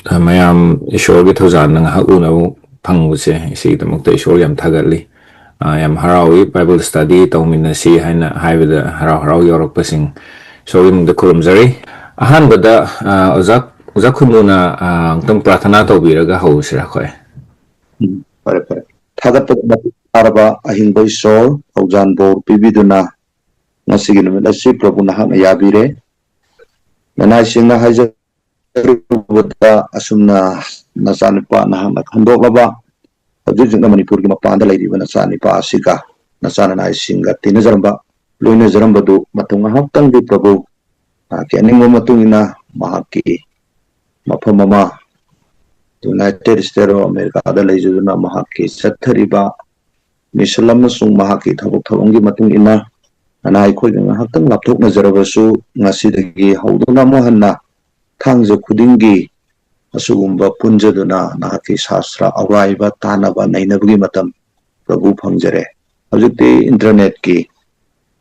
mayam ishorgi thozan nang hauna phanguse isigidamukta ishor yam thagatli yam harawi Bible study tawminasi haina haibada harau yorokpasing ishorgi mungda khurumjari ahanbada ozak khumuna ngtam prathana tawbiraga hawsira khoi pare pare thagatpa araba ahingba ishor awjan bor pibiduna ngasigi numit asi prabhu nahakna yabire nanai singna haja Buddha asumna nasanipa nahakna khandoklaba hojik manipur gi mapanda laidiba nasanipa asiga nasana nai singa tinajaramba loina jarambadu matunga haktang di prabhu ki aningma matungina mahaki mafam ama United States of America da laijuduna mahaki sathariba misalam sung mahaki thabongi matungina anai khoi nga haktang lapthokna jarabasu ngasidagi hauduna mohanna thangje khudingi asugumba punjaduna nahaki shastra awaiba tanaba nainabagi matam prabhu phangjare hojikti internet ki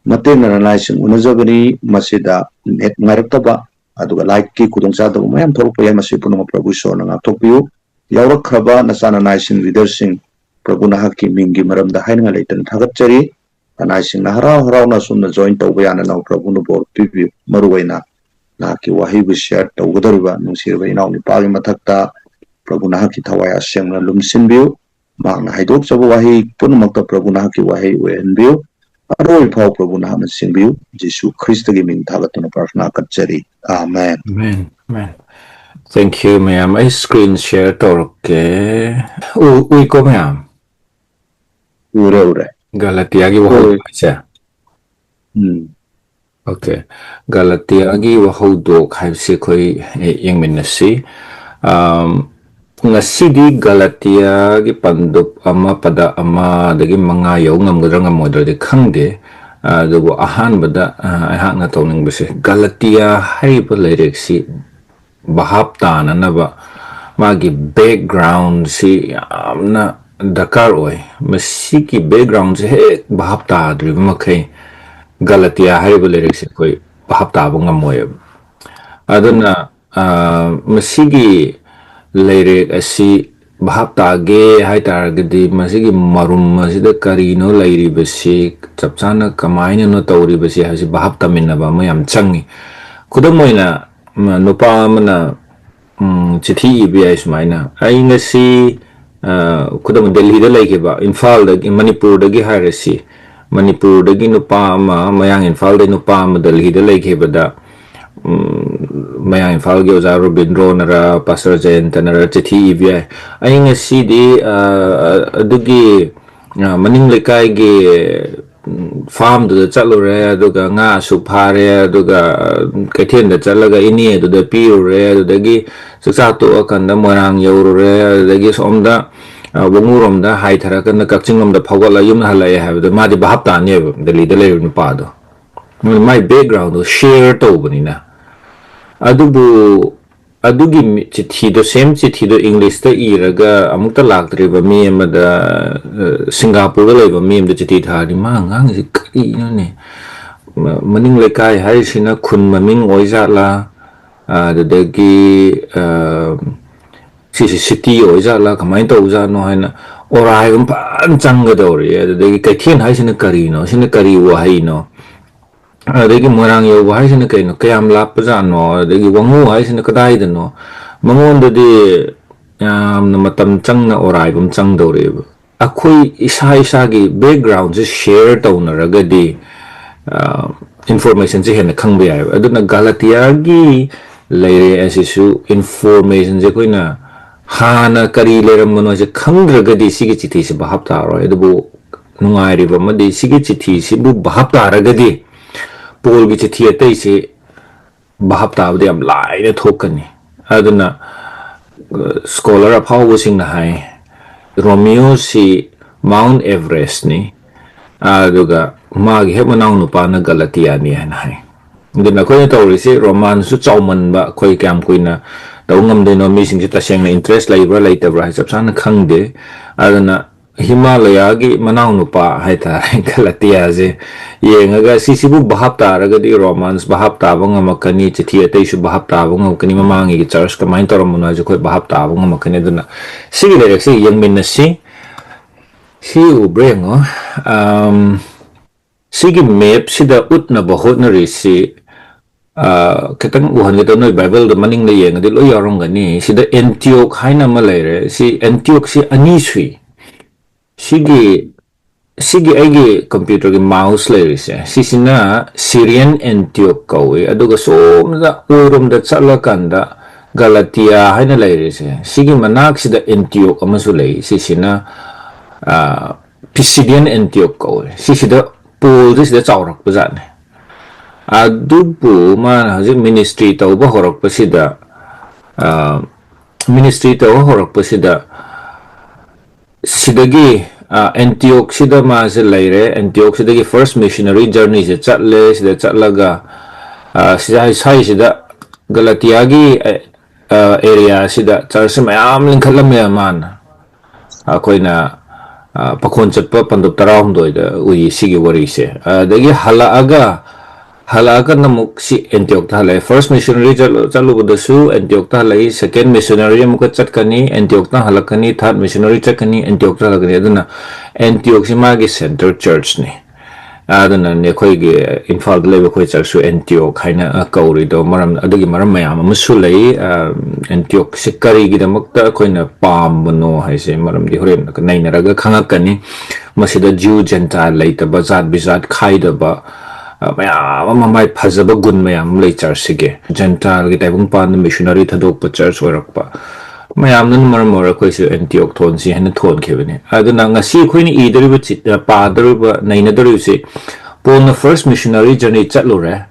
mateng analyzing unajabani masida net ngaraktaba aduga like ki kudongsa da mayam thorpa ya masipuna prabhu sona ngaktopiu yawrakraba nasana naising leadership prabhu nahaki mingi maramda hainga leitan thagatchari anai na harau na sumna join tawbayana na prabhu no bor pibi maruwaina nahaki wahibu share tawgadariba nungsirba inaw ni pagi mathakta prabhu nahaki thawaya sengna lumsinbiu makna haidok sabu wahi punumakta prabhu nahaki wahi wenbiu aroi phau prabhu nahana singbiu jisu Christ gi ming thagatuna prarthana katchari amen amen thank you mayam I screen share torke ui ko mayam ure Galatiyagi Background. Okay. Galatiyagi Background haibsi koi yengminasi. Ngasidi Galatiyagi pandup ama pada ama dagi mangayaw ngamgadra ngamoydra di khangde. Dugo ahanbada ayhak na tawning basi. Galatiya haiba lyrics bahaptana na ba magi background si amna Dakar oi masiki background se he bahapta adri makai Galatiya haiba lyrics koi bahapta bungam moy aduna masigi lyric asi bahapta ge haitar gadi masigi marum masida karino lairi basi chapchana kamaina no tawri basi hasi bahapta minna ba mayam changi khudam moina nupa mana chithi ibi aismaina ai ngasi kudam Delhi da lagi ba Imphal da Manipur da gi harasi Manipur da gi nupa ama mayang Imphal da nupa ama Delhi da lagi ba da mayang Imphal gi oza Robindro nara Pastor Jayanta nara chithi ibi ay ngasi di adugi maning lekay gi farm da chalure aduga nga supare aduga kaithen da chalaga ini aduda piure adudagi saksato akanda morang yaurure adagi somda wongurom da haithara kana kakchingom da phawala yum halai habda madi bahapta ne Delhi da leru ni pado my background do share to banina adubu adugi chithi do same chithi do English da iraga amukta laktriba mi amada Singapore da leba mi amda chithi thari ma ngang si kari no ne maning lekai hai sina khun maming oizala adagi city oizala kamai to uza no haina orai pan changa dori adagi kaithen hai sina kari no sina kari wa hai no adagi morang yo wa hai sina kai no kayam lap pa no adagi wangu hai sina kadai da no mangon da di matam chang na orai bum chang dori akhoi isa gi background je share tawna ragadi information je hena khangbe ai aduna Galatiyagi leire asisu information je koina hana kari leram mono je khangragadi sigi chithi se bahapta ro edu nungai ri bamadi sigi chithi si bu bahapta ragadi pol gi chithi atai se bahapta abdi am lai ne thokani aduna scholar of how was in the high Romeo si Mount Everest ni aduga magi he manang nupa na Galatiya ni hanai din ako yung tawri si roman su chawman ba koy kam koy na daw ngam din no missing si taseng na interest labor later right sapsan khangde aduna Himalaya-gi manaw nupa haitare Galatiya se yengaga sisibu bahap taragadi romance bahap taba ngamakani chithi ataisu bahap taba ngamakani mamangi gi church kamain toramuna je khoi bahap taba ngamakani aduna sigi direct si yangminnasi si ubrengo sigi map sida utna bahotnari si kitang uhan kita noi Bible da maning na yengadi lo yarongani sida Antioch haina malaire si Antioch si anisui Sige aigi computer ki mouse lerise sisina Syrian Antioch kawi aduga somda urum da chalakanda Galatiya haina lerise sige manak sida Antioch amasu lei sisina Pisidian Antioch kawi sisida pool sida chawrak pazane adubu man haji ministry tawba horak pasida ministry tawba horak pasida sidagi Antioch sida maase laire Antioch sidagi first missionary journey se chatle sida chatlaga sida sai sida Galatiyagi area sida church mayam lingkhalam yaman akoina pakhon chatpa pandup tarawm doida ui sigi wari se dagi halaga namuk si Antioch thalai first missionary chalu budasu Antioch thalai second missionary amuk chatkani Antioch ta halakani third missionary chatkani Antioch thalakani aduna Antioch si magi center church ni aduna ne khoi ge Imphal leba khoi church su Antioch haina kauri do maram adagi maram mayam amusu lai Antioch sikari gi damakta khoina pam no haise maram di horen naina raga khangakani masida Jew Gentile laita bazat bizat khaida ba mayam amai phajaba gun mayam lei church sige Gentile gi taibung pan missionary thadok pa church orakpa mayam nan maram ora khoi su Antioch thon si hena thon khebani aduna ngasi khoini idariba chit padariba naina dariusi pon first missionary journey chatlure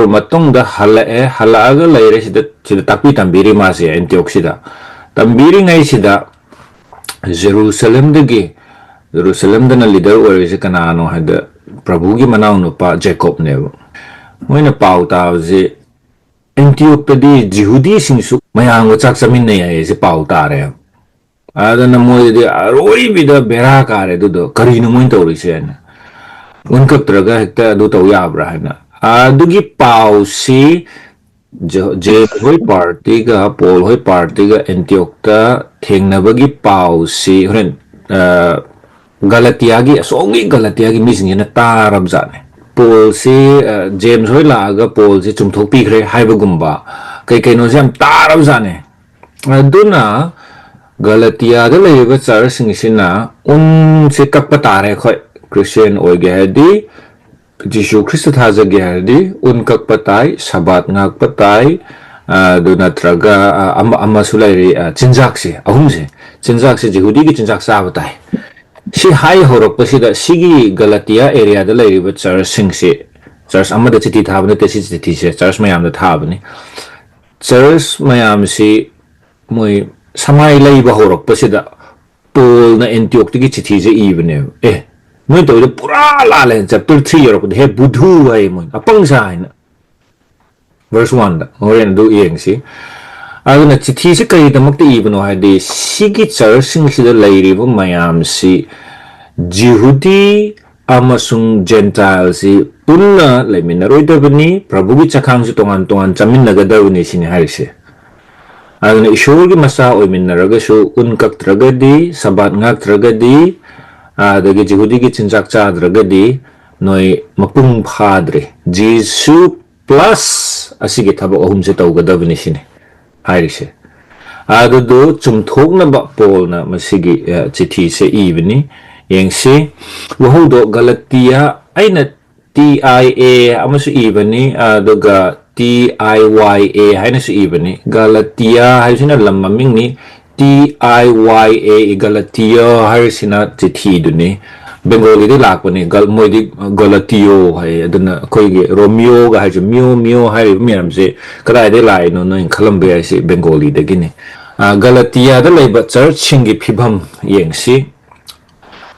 matung da halaga leire sida takpi tambiri ma se Antioch sida tambiri ngai sida Jerusalem dana leader ore se kanano hada Prabhu gi manaw nupa Jacob ne moina pau tawje Antioch tadi Jehudi singsu mayang chak chamin ne ai se pau tare adana moi de aroi bida bera kare du karino moin tori sen unkak traga hekta du to yabra hana adugi pau si je hoi party ga Paul hoi party ga Antioch ta thengnabagi pau si horen Galatiyagi songi Galatiyagi mising na tarab zane Paul si James hoi laga Paul si chumthok pikre haibagumba kay no jam tarab zane aduna Galatiya da leiba church singina si kakpatare khoi Christian oige hadi Jishu Christ thaja ge hadi kakpatai sabat ngak patai duna traga amma sulairi chinjak se ahum se chinjak se Jehudi gi chinjak sa batai si hai horok pasida sigi Galatiya area da leiba church singse church amma da chiti thabne te si chiti se church mayam da thabne church mayam si moi samai leiba horok pasida Paul na Antioch gi chiti je ibne moi to pura la len chapter 3 horok he budhu ai moi apang sa ina verse 1 da oren do yeng si aduna chithi se kai damakte ibno hadi sigi church sing sida leiribo mayam si Jehudi amasung Gentile si punna leminaroi dabani Prabhu gi chakhang su tongan chamin nagadawni sini harise aduna ishur gi masa oiminaraga su unkak tragadi sabat ngak tragadi adagi Jehudi gi chinjak chadragadi noi mapung phadre Jesu plus asigi thaba ohum se tawgadawni sini harise adadu chumthokna ba Paul na masigi chithi se ibni yengsi wahudo Galatiya aina TIA amasu ibani aduga TIYA haina su ibani Galatiya haisina lamaming ni TIYA Galatiya haisina chithi duni Bengali di lakpani moi di Galatiyo hai aduna koige Romeo ga hai mio hai miram se kadai de lai no Colombia se Bengali de gini Galatiya da leiba church singi phibam yengsi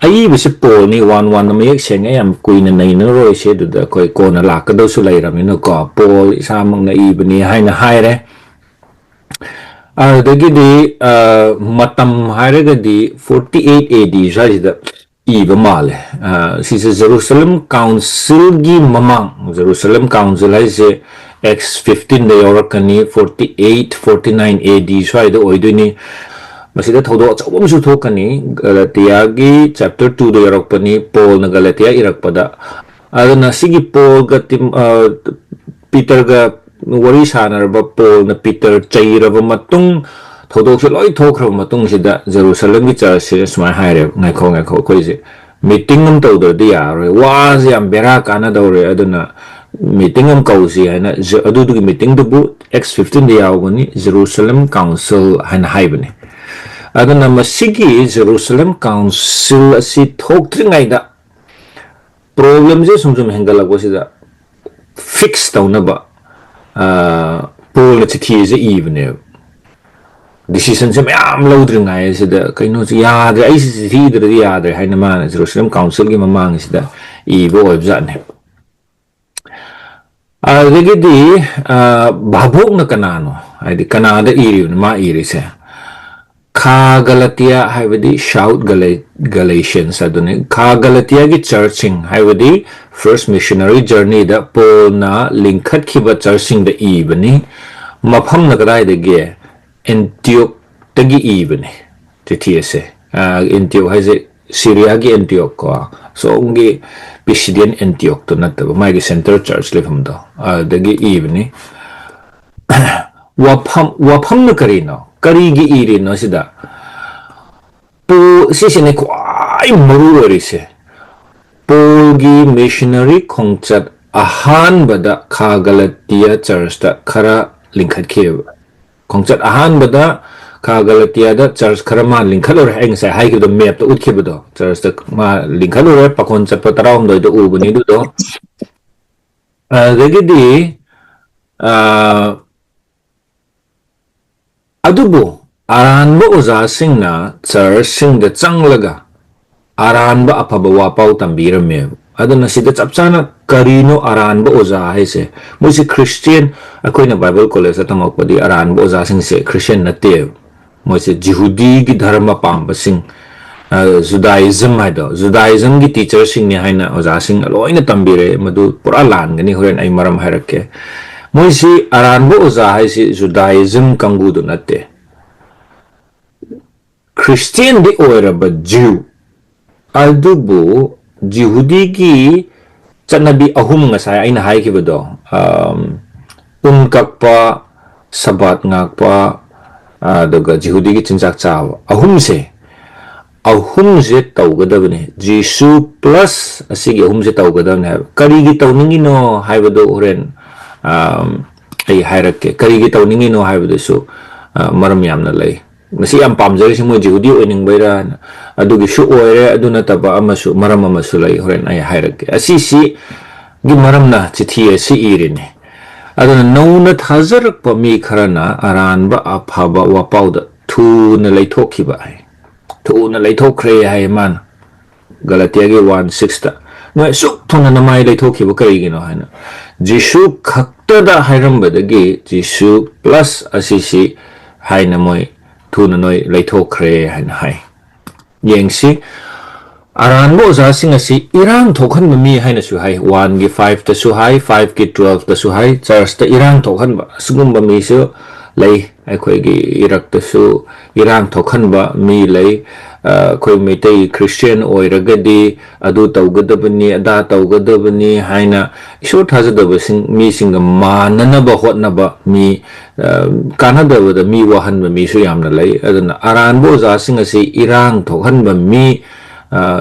ai bisi Paul ni one mayek seng am kuina nei no roi se da koi kona lakado su leiram no ko Paul samang na ibni hai na hai re adagidi matam hairagadi 48 AD sajida iba male sisa Jerusalem Council gi mamang Jerusalem Council haise Acts 15 da yorakani 48 49 AD sajida oiduni masida thodo chawam su thokani Galatiyagi chapter 2 da yorakpani Paul na Galatiya irakpada aduna sigi Paul ga Peter ga wari sanarba Paul na Peter chairaba matung thodok se loi thokhraba matung sida Jerusalem gi church se smai haire ngaikho koi se meeting am tawdar di yaro was yam bera kana dawre aduna meeting am kausi haina adu du meeting du bu X15 di yawgani Jerusalem Council haina haibani aduna masigi Jerusalem Council asi thoktringai da problem je sumsum hengalago sida fix taunaba Paul na chithi je evening decision se mayam lodringai sida kaino yaadre ai chithi dre yaadre haina man Jerusalem Council gi mamang sida ibo obzane adegidi babok na kanano ai kanada iri ma iri se Ka Galatiya haibadi shout Galatians aduni Ka Galatiya gi churching haibadi first missionary journey da Paul na linkhat khiba churching da ibani mafam na kadai da ge Antioch tagi ibani titiese Antioch haise Syria gi Antioch ko so ungi Pisidian Antioch to nataba mai gi center church lefam do dagi ibani wafam na karino karigi iri no sida po sisine kwai maru orise Paulgi missionary khongchat ahan bada Ka Galatiya church da khara linkhat kheb khongchat ahan bada Ka Galatiya da church khara ma linkhat or hang sai hai the map da utkhe do church da ma linkhat or pakon chat pataram do ubani do degidi adubu aranba oza singna church singda changlaga aranba apaba wapau tambirame aduna sida chapchana karino aranba oza haise musi Christian akoina Bible college atamakpadi aranba oza sing se Christian nate musi Jehudi gi dharma pamba sing Judaism haido Judaism gi teacher sing ni haina oza sing loina tambire madu pura lan gani horen ai maram hairakke Moisi aranbo oza haisi Judaism kangudu nate Christian di oiraba Jew adubu Jehudi gi chanabi ahum nga sai aina haikibado kakpa sabat ngakpa daga Jehudi gi chinchak chawa ahum se tawgadabane Jisu plus asigi ahum se tawgadabane karigi tawningino haibado horen ay hairakke karigi tawningino haibado so maram yamna lay masi am pamjari si mo Jehudi oining bayra adugi shu oire aduna taba amasu maram amasu lay horen ay hairakke asisi gi maram na chithi si irine aduna nauna thazarak pa mi kharana aranba aphaba wapauda thu na lay thokiba ay thu na lay thokre ay man Galatiyagi 1:6 ta no suk thona namai lay thokiba karigino haina Jisu khaktada hairambadagi Jisu plus asisi haina moi thuna noi lay thokre haina hai yengsi aranbo oza sing asi irang thokhan ba mi haina su hai 1 gi 5 ta su hai 5 gi 12 ta su hai church ta irang thokhan ba sugum ba mi su lay akhoi gi irak ta su irang thokhan ba mi lay khoi meitei Christian oiragadi adu tawgadabani ada tawgadabani haina isu thajadaba sing mi singa manana ba hotna ba mi kanadaba da mi wahan ba mi su yamna lay adana aranbo za singa si irang thokhan ba mi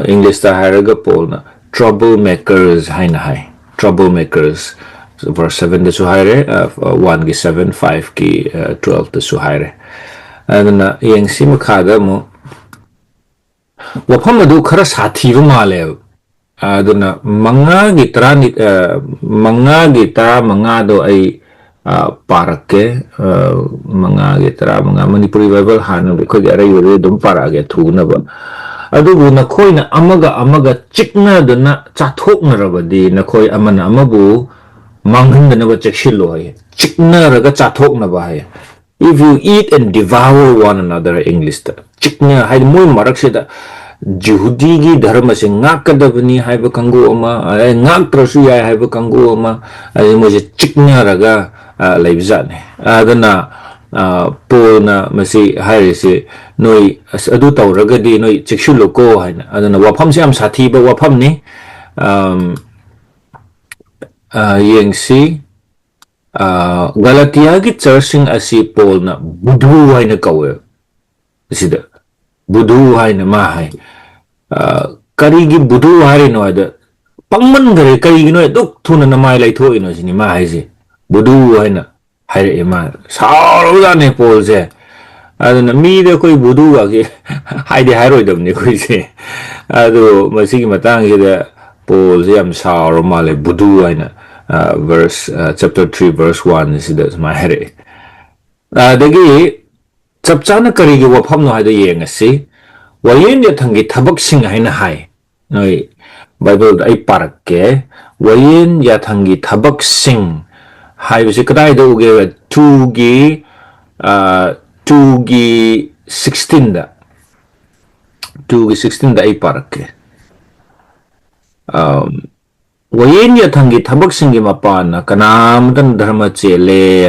English ta haraga polna troublemakers haina hai troublemakers verse 7 da su haire 1 gi 7 5 gi 12 da su haire adana yeng sim khada mo wafam adu khara sathi ba male aduna manga gi trani manga gi ta manga do ai parake manga gi tra manga Manipuri Bible hanu ko gi ara yure dum parage thuna ba adubu nakoina amaga chikna duna chathokna rabadi nakoi amana amabu manghan dana ba chekshilo hai chikna raga chathokna ba hai if you eat and devour one another English ta chikna hai moi marak se da Jehudi gi dharma se ngakadabani haiba kangu ama ngak trasu ya haiba kangu ama mo je chikna raga laibzane adana polna masi haire se noi adu tawraga di noi chikshu loko haina adana wafam se am sathi ba wafam ni yengsi Galatiyagi churching asi Paul na budhu hai na kawe sida budhu hai na mahai karigi budhu hai no ada pangman gare karigi no duk thuna na mai lai tho ino sini mahai si budhu hai na hai re ma sauro da ne Paul se adana mi de koi budhu ga ki hai de hai roi dam ne koi se adu masi ki matang se da Paul se am sauro ma le budhu hai na verse chapter 3 verse 1 is this my head dagi chapchana kari gi wafam no haida yeng asi wayen ya thangi thabak sing haina hai noi bible ai parakke wayen ya thangi thabak sing hai bisi kadai do ge 2 gi 16 da 2 gi 16 da ai parakke wayen ya thangi thabak singi mapana kanam dan dharma chele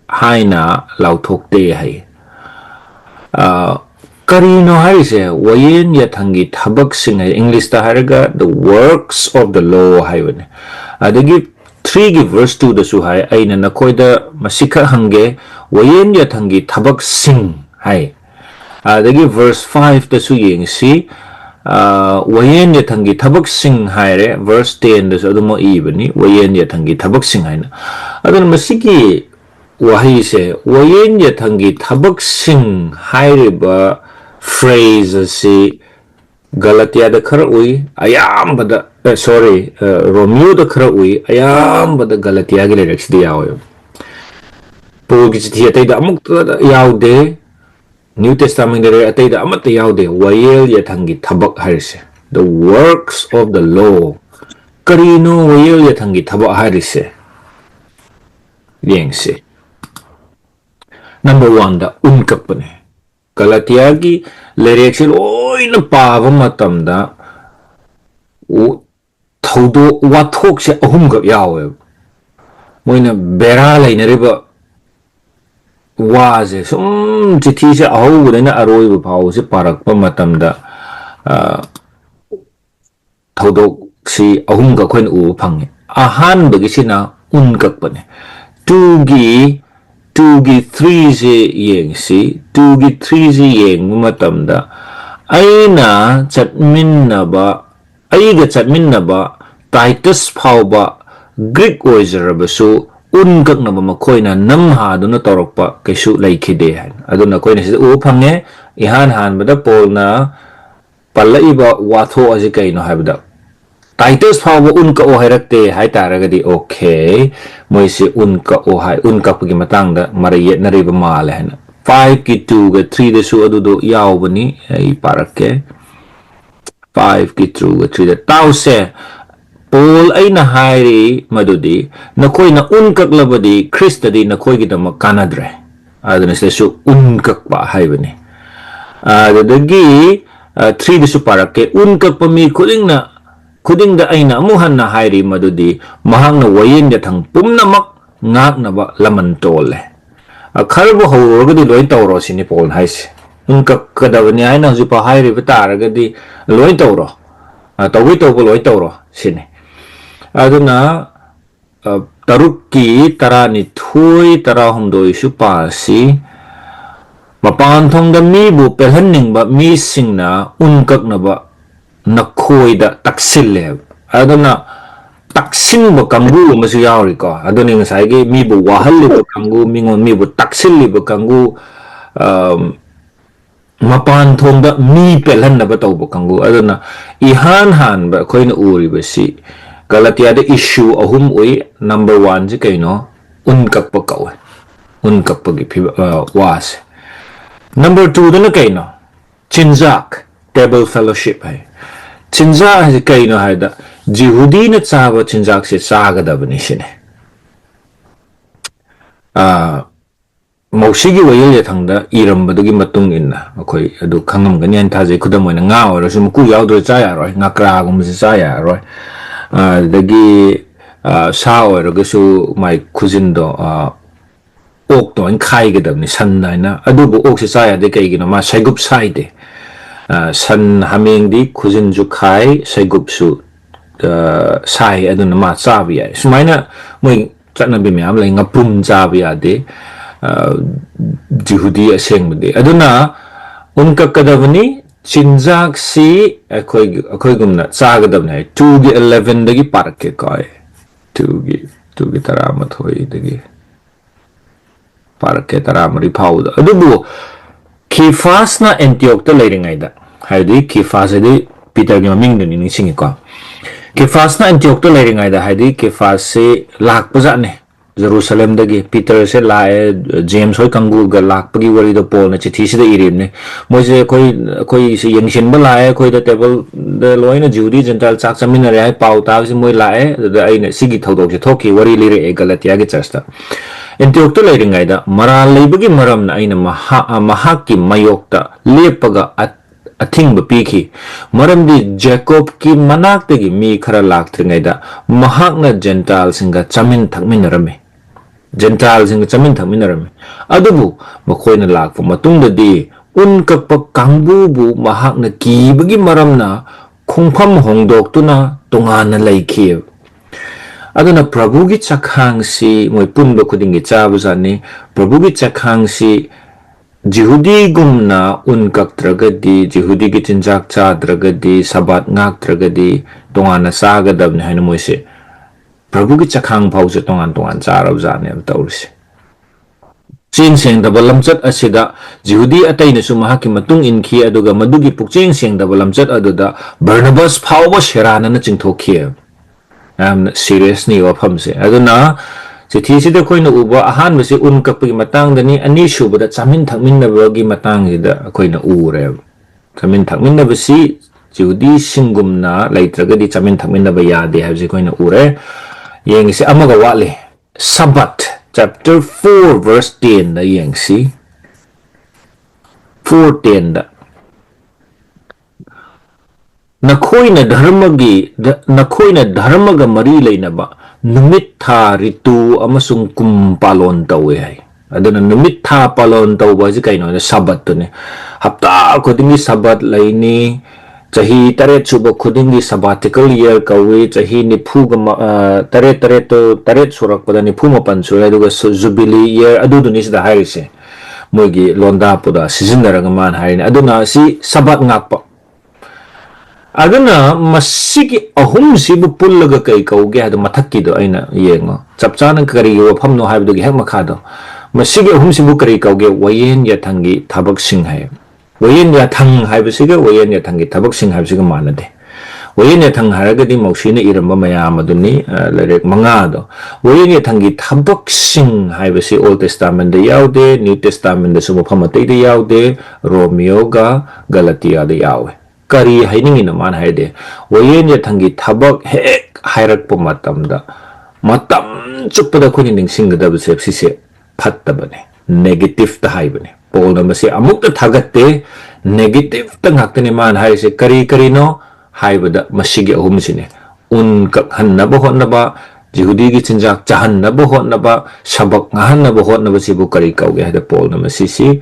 haina lauthokte hai karino hai se wayen ya thangi thabak sing hai English ta haraga the works of the law hai wane adagi 3 gi verse 2 da su hai aina na koida masika hange wayen ya thangi thabak sing hai adagi verse 5 da su yeng si wayen ya thangi thabak sing haire verse 10 da adu mo ibani wayen ya thangi thabak sing haina adun masiki wahi se wayen ya thangi thabak sing haire ba phrase si Galatiya da khara ui ayam bada Romeo da khara ui ayam bada Galatiya gi lyrics di yawo po gi chi tai da amuk yaude New Testament there atay da amat yaude wayel ya thangi thabak harise the works of the law karino wayel ya thangi thabak harise yengse number 1 da unkapane Galatiyagi lyrics oi na pava matam da thodo wathok se ahum ga yawe moina bera lainariba waze sum chithi se ahu na aroi bu phau se parak pa matam da thodo si ahum ga khoin u phange ahan bagi sina unkak pane 2 gi 3 se yeng si 2 gi 3 se yeng matam da aina chatmin na ba aiga chatmin na ba Titus phau ba Greek oizer ba su unkak na ba makoy na namha do na torokpa kaisu laikide han aduna koy na si u phange ihan han bada Paul na palaiba watho aji kaino habda Titus phawba unka o hairakte hai taragadi okay moi si unka o hai unka pagi matangda marayet na riba male han 5 ki 2 ga 3 da su adu do yawbani ai parakke 5 ki 2 ga 3 da tause Paul ay nahairi madudi na koy na unkak labadi Krista di na koy gida makanadre adana sila su unkak pa hay bani dadagi 3 di su parake unkak pa mi kuding da ay na amuhan na hairi madudi mahang na wayin da thang pumnamak ngak na ba laman tole karbo hawro gadi loy tawro sini Paul haisi unkak kadawani ay na zupa hairi batara gadi loy tawro tawi tawbo loy tawro sini aduna tarukki tarani thui tarahumdoi supasi mapan thongda mi bu pelhanning ba mi singna unkak na ba nakhoi da taksille aduna taksin ba kanggu masu yauri ko aduni ngasai ge mi bu wahalli ba kanggu mingon mi bu taksilli ba kanggu mapan thongda mi pelhan na ba taw ba kanggu aduna ihan han ba khoina uri ba si Galatiya da issue ahum ui number 1 ji kaino unkak pa kawe unkak pa gi was number 2 da na kaino chinzak table fellowship hai chinzak ji kaino hai da jihudi na chaba chinzak se saga da bani shine ꯃꯧꯁꯤꯒꯤ ꯋꯥꯌꯦꯜ ꯌꯥꯊꯪꯗ ꯏꯔꯝꯕꯗꯨꯒꯤ ꯃꯇꯨꯡ ꯏꯟꯅ ꯑꯩꯈꯣꯏ ꯑꯗꯨ ꯈꯪꯉꯝꯒꯅꯤ ꯍꯥꯏꯅ ꯊꯥꯖꯩ ꯈꯨꯗꯝ ꯑꯣꯏꯅ ꯉꯥ ꯑꯣꯏꯔꯁꯨ ꯃꯀꯨ ꯌꯥꯎꯗ꯭ꯔ ꯆꯥ ꯌꯥꯔꯣꯏ ꯉꯀ꯭ꯔꯥꯒꯨꯝꯕꯁꯤ ꯆꯥ ꯌꯥꯔꯣꯏ ꯑꯗꯒꯤ ꯁꯥ ꯑꯣꯏꯔꯒꯁꯨ ꯃꯥꯏ ꯈꯨꯖꯤꯟꯗꯣ ꯑꯣꯛꯇꯣ ꯑꯣꯏꯅ ꯈꯥꯏꯒꯗꯕꯅꯤ ꯁꯟ ꯍꯥꯏꯅ ꯑꯗꯨꯕꯨ ꯑꯣꯛꯁꯤ ꯆꯥ ꯌꯥꯗꯦ ꯀꯩꯒꯤꯅꯣ ꯃꯥ ꯁꯩꯒꯨꯞ ꯁꯥꯏꯗꯦ ꯁꯟ ꯍꯥꯃꯦꯡꯗꯤ ꯈꯨꯖꯤꯟꯁꯨ ꯈꯥꯏ ꯁꯩꯒꯨꯞꯁꯨ ꯁꯥꯏ ꯑꯗꯨꯅ ꯃꯥ ꯆꯥꯕ ꯌꯥꯏ ꯁꯨꯃꯥꯏꯅ ꯃꯣꯏ ꯆꯠꯅꯕꯤ ꯃꯌꯥꯝ ꯂꯩ ꯉꯄ꯭ꯔꯨꯝ ꯆꯥꯕ ꯌꯥꯗꯦ ꯖꯤꯍꯨꯗꯤ ꯑꯁꯦꯡꯕꯗꯤ ꯑꯗꯨꯅ ꯎꯟꯀꯛꯀꯗꯕꯅꯤ ꯆꯤꯟꯖꯥꯛꯁꯤ ꯑꯩꯈꯣꯏꯒꯨꯝꯅ ꯆꯥꯒꯗꯕꯅꯤ ꯍꯥꯏ 2:11 ꯄꯥꯔꯛꯀꯦꯀꯣ ꯑꯩ 2ꯒꯤ 11 ꯄꯥꯔꯛꯀꯦ 13 ꯐꯥꯎꯕꯗ ꯑꯗꯨꯕꯨ ꯀꯤꯐꯥꯁꯅ ꯑꯦꯟꯇꯤꯌꯣꯛꯇ ꯂꯩꯔꯤꯉꯩꯗ ꯍꯥꯏꯕꯗꯤ ꯀꯤꯐꯥꯁ ꯄꯤꯇꯔꯒꯤ ꯃꯃꯤꯡꯗꯨꯅꯤ ꯅꯤꯡꯁꯤꯡꯉꯤꯀꯣ ꯀꯤꯐꯥꯁꯅ ꯑꯦꯟꯇꯤꯌꯣꯛꯇ ꯂꯩꯔꯤꯉꯩꯗ ꯍꯥꯏꯗꯤ ꯀꯤꯐꯥꯁꯁꯤ ꯂꯥꯛꯄꯖꯥꯠꯅꯦ ꯖꯦꯔꯨꯁꯂꯦꯝꯗꯒꯤ ꯄꯤꯇꯔꯁꯦ ꯂꯥꯛꯑꯦ ꯖꯦꯝꯁ ꯍꯣꯏ ꯀꯥꯡꯕꯨꯒ ꯂꯥꯛꯄꯒꯤ ꯋꯥꯔꯤꯗꯣ ꯄꯣꯜꯅ ꯆꯤꯊꯤꯁꯤꯗ ꯏꯔꯤꯕꯅꯤ ꯃꯣꯏꯁꯦ ꯑꯩꯈꯣꯏꯁꯦ ꯌꯦꯡꯁꯤꯟꯕ ꯂꯥꯛꯑꯦ ꯑꯩꯈꯣꯏꯗ ꯇꯦꯕꯜꯗ ꯂꯣꯏꯅ ꯖꯤꯍꯨꯗꯤ ꯖꯦꯟꯇꯥꯏꯜ ꯆꯥꯛ ꯆꯥꯃꯤꯟꯅꯔꯦ ꯍꯥꯏ ꯄꯥꯎ ꯇꯥꯕꯁꯤ ꯃꯣꯏ ꯂꯥꯛꯑꯦ ꯑꯗꯨꯗ ꯑꯩꯅ ꯁꯤꯒꯤ ꯊꯧꯗꯣꯛꯁꯦ ꯊꯣꯛꯈꯤ ꯋꯥꯔꯤ ꯂꯤꯔꯛꯑꯦ ꯒꯂꯇꯤꯌꯥꯒꯤ ꯆꯔꯆꯇ ꯑꯦꯟꯇꯤꯌꯣꯛꯇ ꯂꯩꯔꯤꯉꯩꯗ ꯃꯔꯥꯜ ꯂꯩꯕꯒꯤ ꯃꯔꯝꯅ ꯑꯩꯅ ꯃꯍꯥꯛꯀꯤ ꯃꯥꯌꯣꯛꯇ ꯂꯦꯞꯄꯒ ꯑꯊꯤꯡꯕ ꯄꯤꯈꯤ ꯃꯔꯝꯗꯤ ꯖꯦꯀꯣꯕꯀꯤ ꯃꯅꯥꯛꯇꯒꯤ ꯃꯤ ꯈꯔ ꯂꯥꯛꯇ꯭ꯔꯤꯉꯩꯗ ꯃꯍꯥꯛꯅ ꯖꯦꯟꯇꯥꯏꯜꯁꯤꯡꯒ ꯆꯥꯃꯤꯟ ꯊꯛꯃꯤꯟꯅꯔꯝꯃꯤ ꯖꯦꯟꯇꯥꯏꯜꯁꯤꯡꯒ ꯆꯥꯃꯤꯟ ꯊꯛꯃꯤꯟꯅꯔꯝꯃꯤ ꯑꯗꯨꯕꯨ ꯃꯈꯣꯏꯅ ꯂꯥꯛꯄ ꯃꯇꯨꯡꯗꯗꯤ ꯎꯟ ꯀꯛꯄ ꯀꯥꯡꯕꯨꯕꯨ ꯃꯍꯥꯛꯅ ꯀꯤꯕꯒꯤ ꯃꯔꯝꯅ ꯈꯣꯡꯐꯝ ꯍꯣꯡꯗꯣꯛꯇꯨꯅ ꯇꯣꯉꯥꯟꯅ ꯂꯩꯈꯤ ꯑꯗꯨꯅ ꯄ꯭ꯔꯚꯨꯒꯤ ꯆꯈꯥꯡꯁꯤ ꯃꯣꯏ ꯄꯨꯟꯕ ꯈꯨꯗꯤꯡꯒꯤ ꯆꯥꯕꯖꯥꯠꯅꯤ ꯄ꯭ꯔꯚꯨꯒꯤ ꯆꯈꯥꯡꯁꯤ ꯖꯤꯍꯨꯗꯤꯒꯨꯝꯅ ꯎꯟ ꯀꯛꯇ꯭ꯔꯒꯗꯤ ꯖꯤꯍꯨꯗꯤꯒꯤ ꯆꯤꯟꯖꯥꯛ ꯆꯥꯗ꯭ꯔꯒꯗꯤ ꯁꯕꯥꯠ ꯉꯥꯛꯇ꯭ꯔꯒꯗꯤ ꯇꯣꯉꯥꯟꯅ ꯆꯥꯒꯗꯕꯅꯤ ꯍꯥꯏꯅ ꯃꯣꯏꯁꯦ ꯄ꯭ꯔꯚꯨꯒꯤ ꯆꯈꯥꯡ ꯐꯥꯎꯁꯦ ꯇꯣꯉꯥꯟ ꯆꯥꯔꯕꯖꯥꯠꯅꯦꯕ ꯇꯧꯔꯤꯁꯦ ꯆꯦꯡ ꯁꯦꯡꯗꯕ ꯂꯝꯆꯠ ꯑꯁꯤꯗ ꯖꯤꯍꯨꯗꯤ ꯑꯇꯩꯅꯁꯨ ꯃꯍꯥꯛꯀꯤ ꯃꯇꯨꯡ ꯏꯟꯈꯤ ꯑꯗꯨꯒ ꯃꯗꯨꯒꯤ ꯄꯨꯛꯆꯦꯡ ꯁꯦꯡꯗꯕ ꯂꯝꯆꯠ ꯑꯗꯨꯗ ꯕꯔꯅꯕꯥꯁ ꯐꯥꯎꯕ ꯁꯦꯔꯥꯟꯅꯅ ꯆꯤꯡꯊꯣꯛꯈꯤ ꯌꯥꯝꯅ ꯁꯤꯔꯤꯌꯁꯅꯤ ꯋꯥꯐꯝꯁꯦ ꯑꯗꯨꯅ ꯆꯤꯊꯤꯁꯤꯗ ꯑꯩꯈꯣꯏꯅ ꯎꯕ ꯑꯍꯥꯟꯕꯁꯤ ꯎꯟ ꯀꯛꯄꯒꯤ ꯃꯇꯥꯡꯗꯅꯤ ꯑꯅꯤꯁꯨꯕꯗ ꯆꯥꯃꯤꯟ ꯊꯛꯃꯤꯟꯅꯕꯒꯤ ꯃꯇꯥꯡꯁꯤꯗ ꯑꯩꯈꯣꯏꯅ ꯎꯔꯦꯕ ꯆꯥꯃꯤꯟ ꯊꯛꯃꯤꯟꯅꯕꯁꯤ ꯖꯤꯍꯨꯗꯤꯁꯤꯡꯒꯨꯝꯅ ꯂꯩꯇ꯭ꯔꯒꯗꯤ ꯆꯥꯃꯤꯟ ꯊꯛꯃꯤꯟꯅꯕ ꯌꯥꯗꯦ ꯍꯥꯏꯕꯁꯤ ꯑꯩꯈꯣꯏꯅ ꯎꯔꯦ ꯌꯦꯡꯉꯤꯁꯤ ꯑꯃꯒ ꯋꯥꯠꯂꯤ Sabbath chapter 4 verse 10 da yengsi 4:10 da nakoina dharmaga mari leinaba numit tha ritu amasung kum palon tawe hai aduna numit tha palon tawba ji kaino na Sabbath ne hapta khudingi Sabbath laini chahi taret suba khudingi sabbatical year kawi chahi taret surak pada nifu mapan sura aduga jubilee year aduduni sida hairise moigi londa puda sizinaraga man haine aduna si Sabbath ngakpa aduna masigi ahum sibu pullaga kai kauge adu mathakki do aina yengo chapchana kari wafam no haibdugi hek makhado masigi ahum sibu kari kauge wayen yathangi thabak sing hai wayen yathang haibasiga wayen yathangi thabak sing haibasiga manade wayen yathang haragadi mausina iramba mayam aduni lerek manga do wayen yathangi thabak sing haibasi Old Testament da yaude New Testament da sumo phamatei da yaude Romeo ga Galatiya da yawe kari hainingi na man haide wayen yathangi thabak hek hairakpa matamda matam chuppada khuni ningsinggadaba sise phattabane negative ta haibane Paul na masi amukta thagatte negative ta ngaktani man haise kari no haibada masigi ahum sine un kakhanaba hotnaba Jihudi gi chinjak chahannaba hotnaba sabak ngahannaba hotnaba sibu kari kauge hada Paul na masi si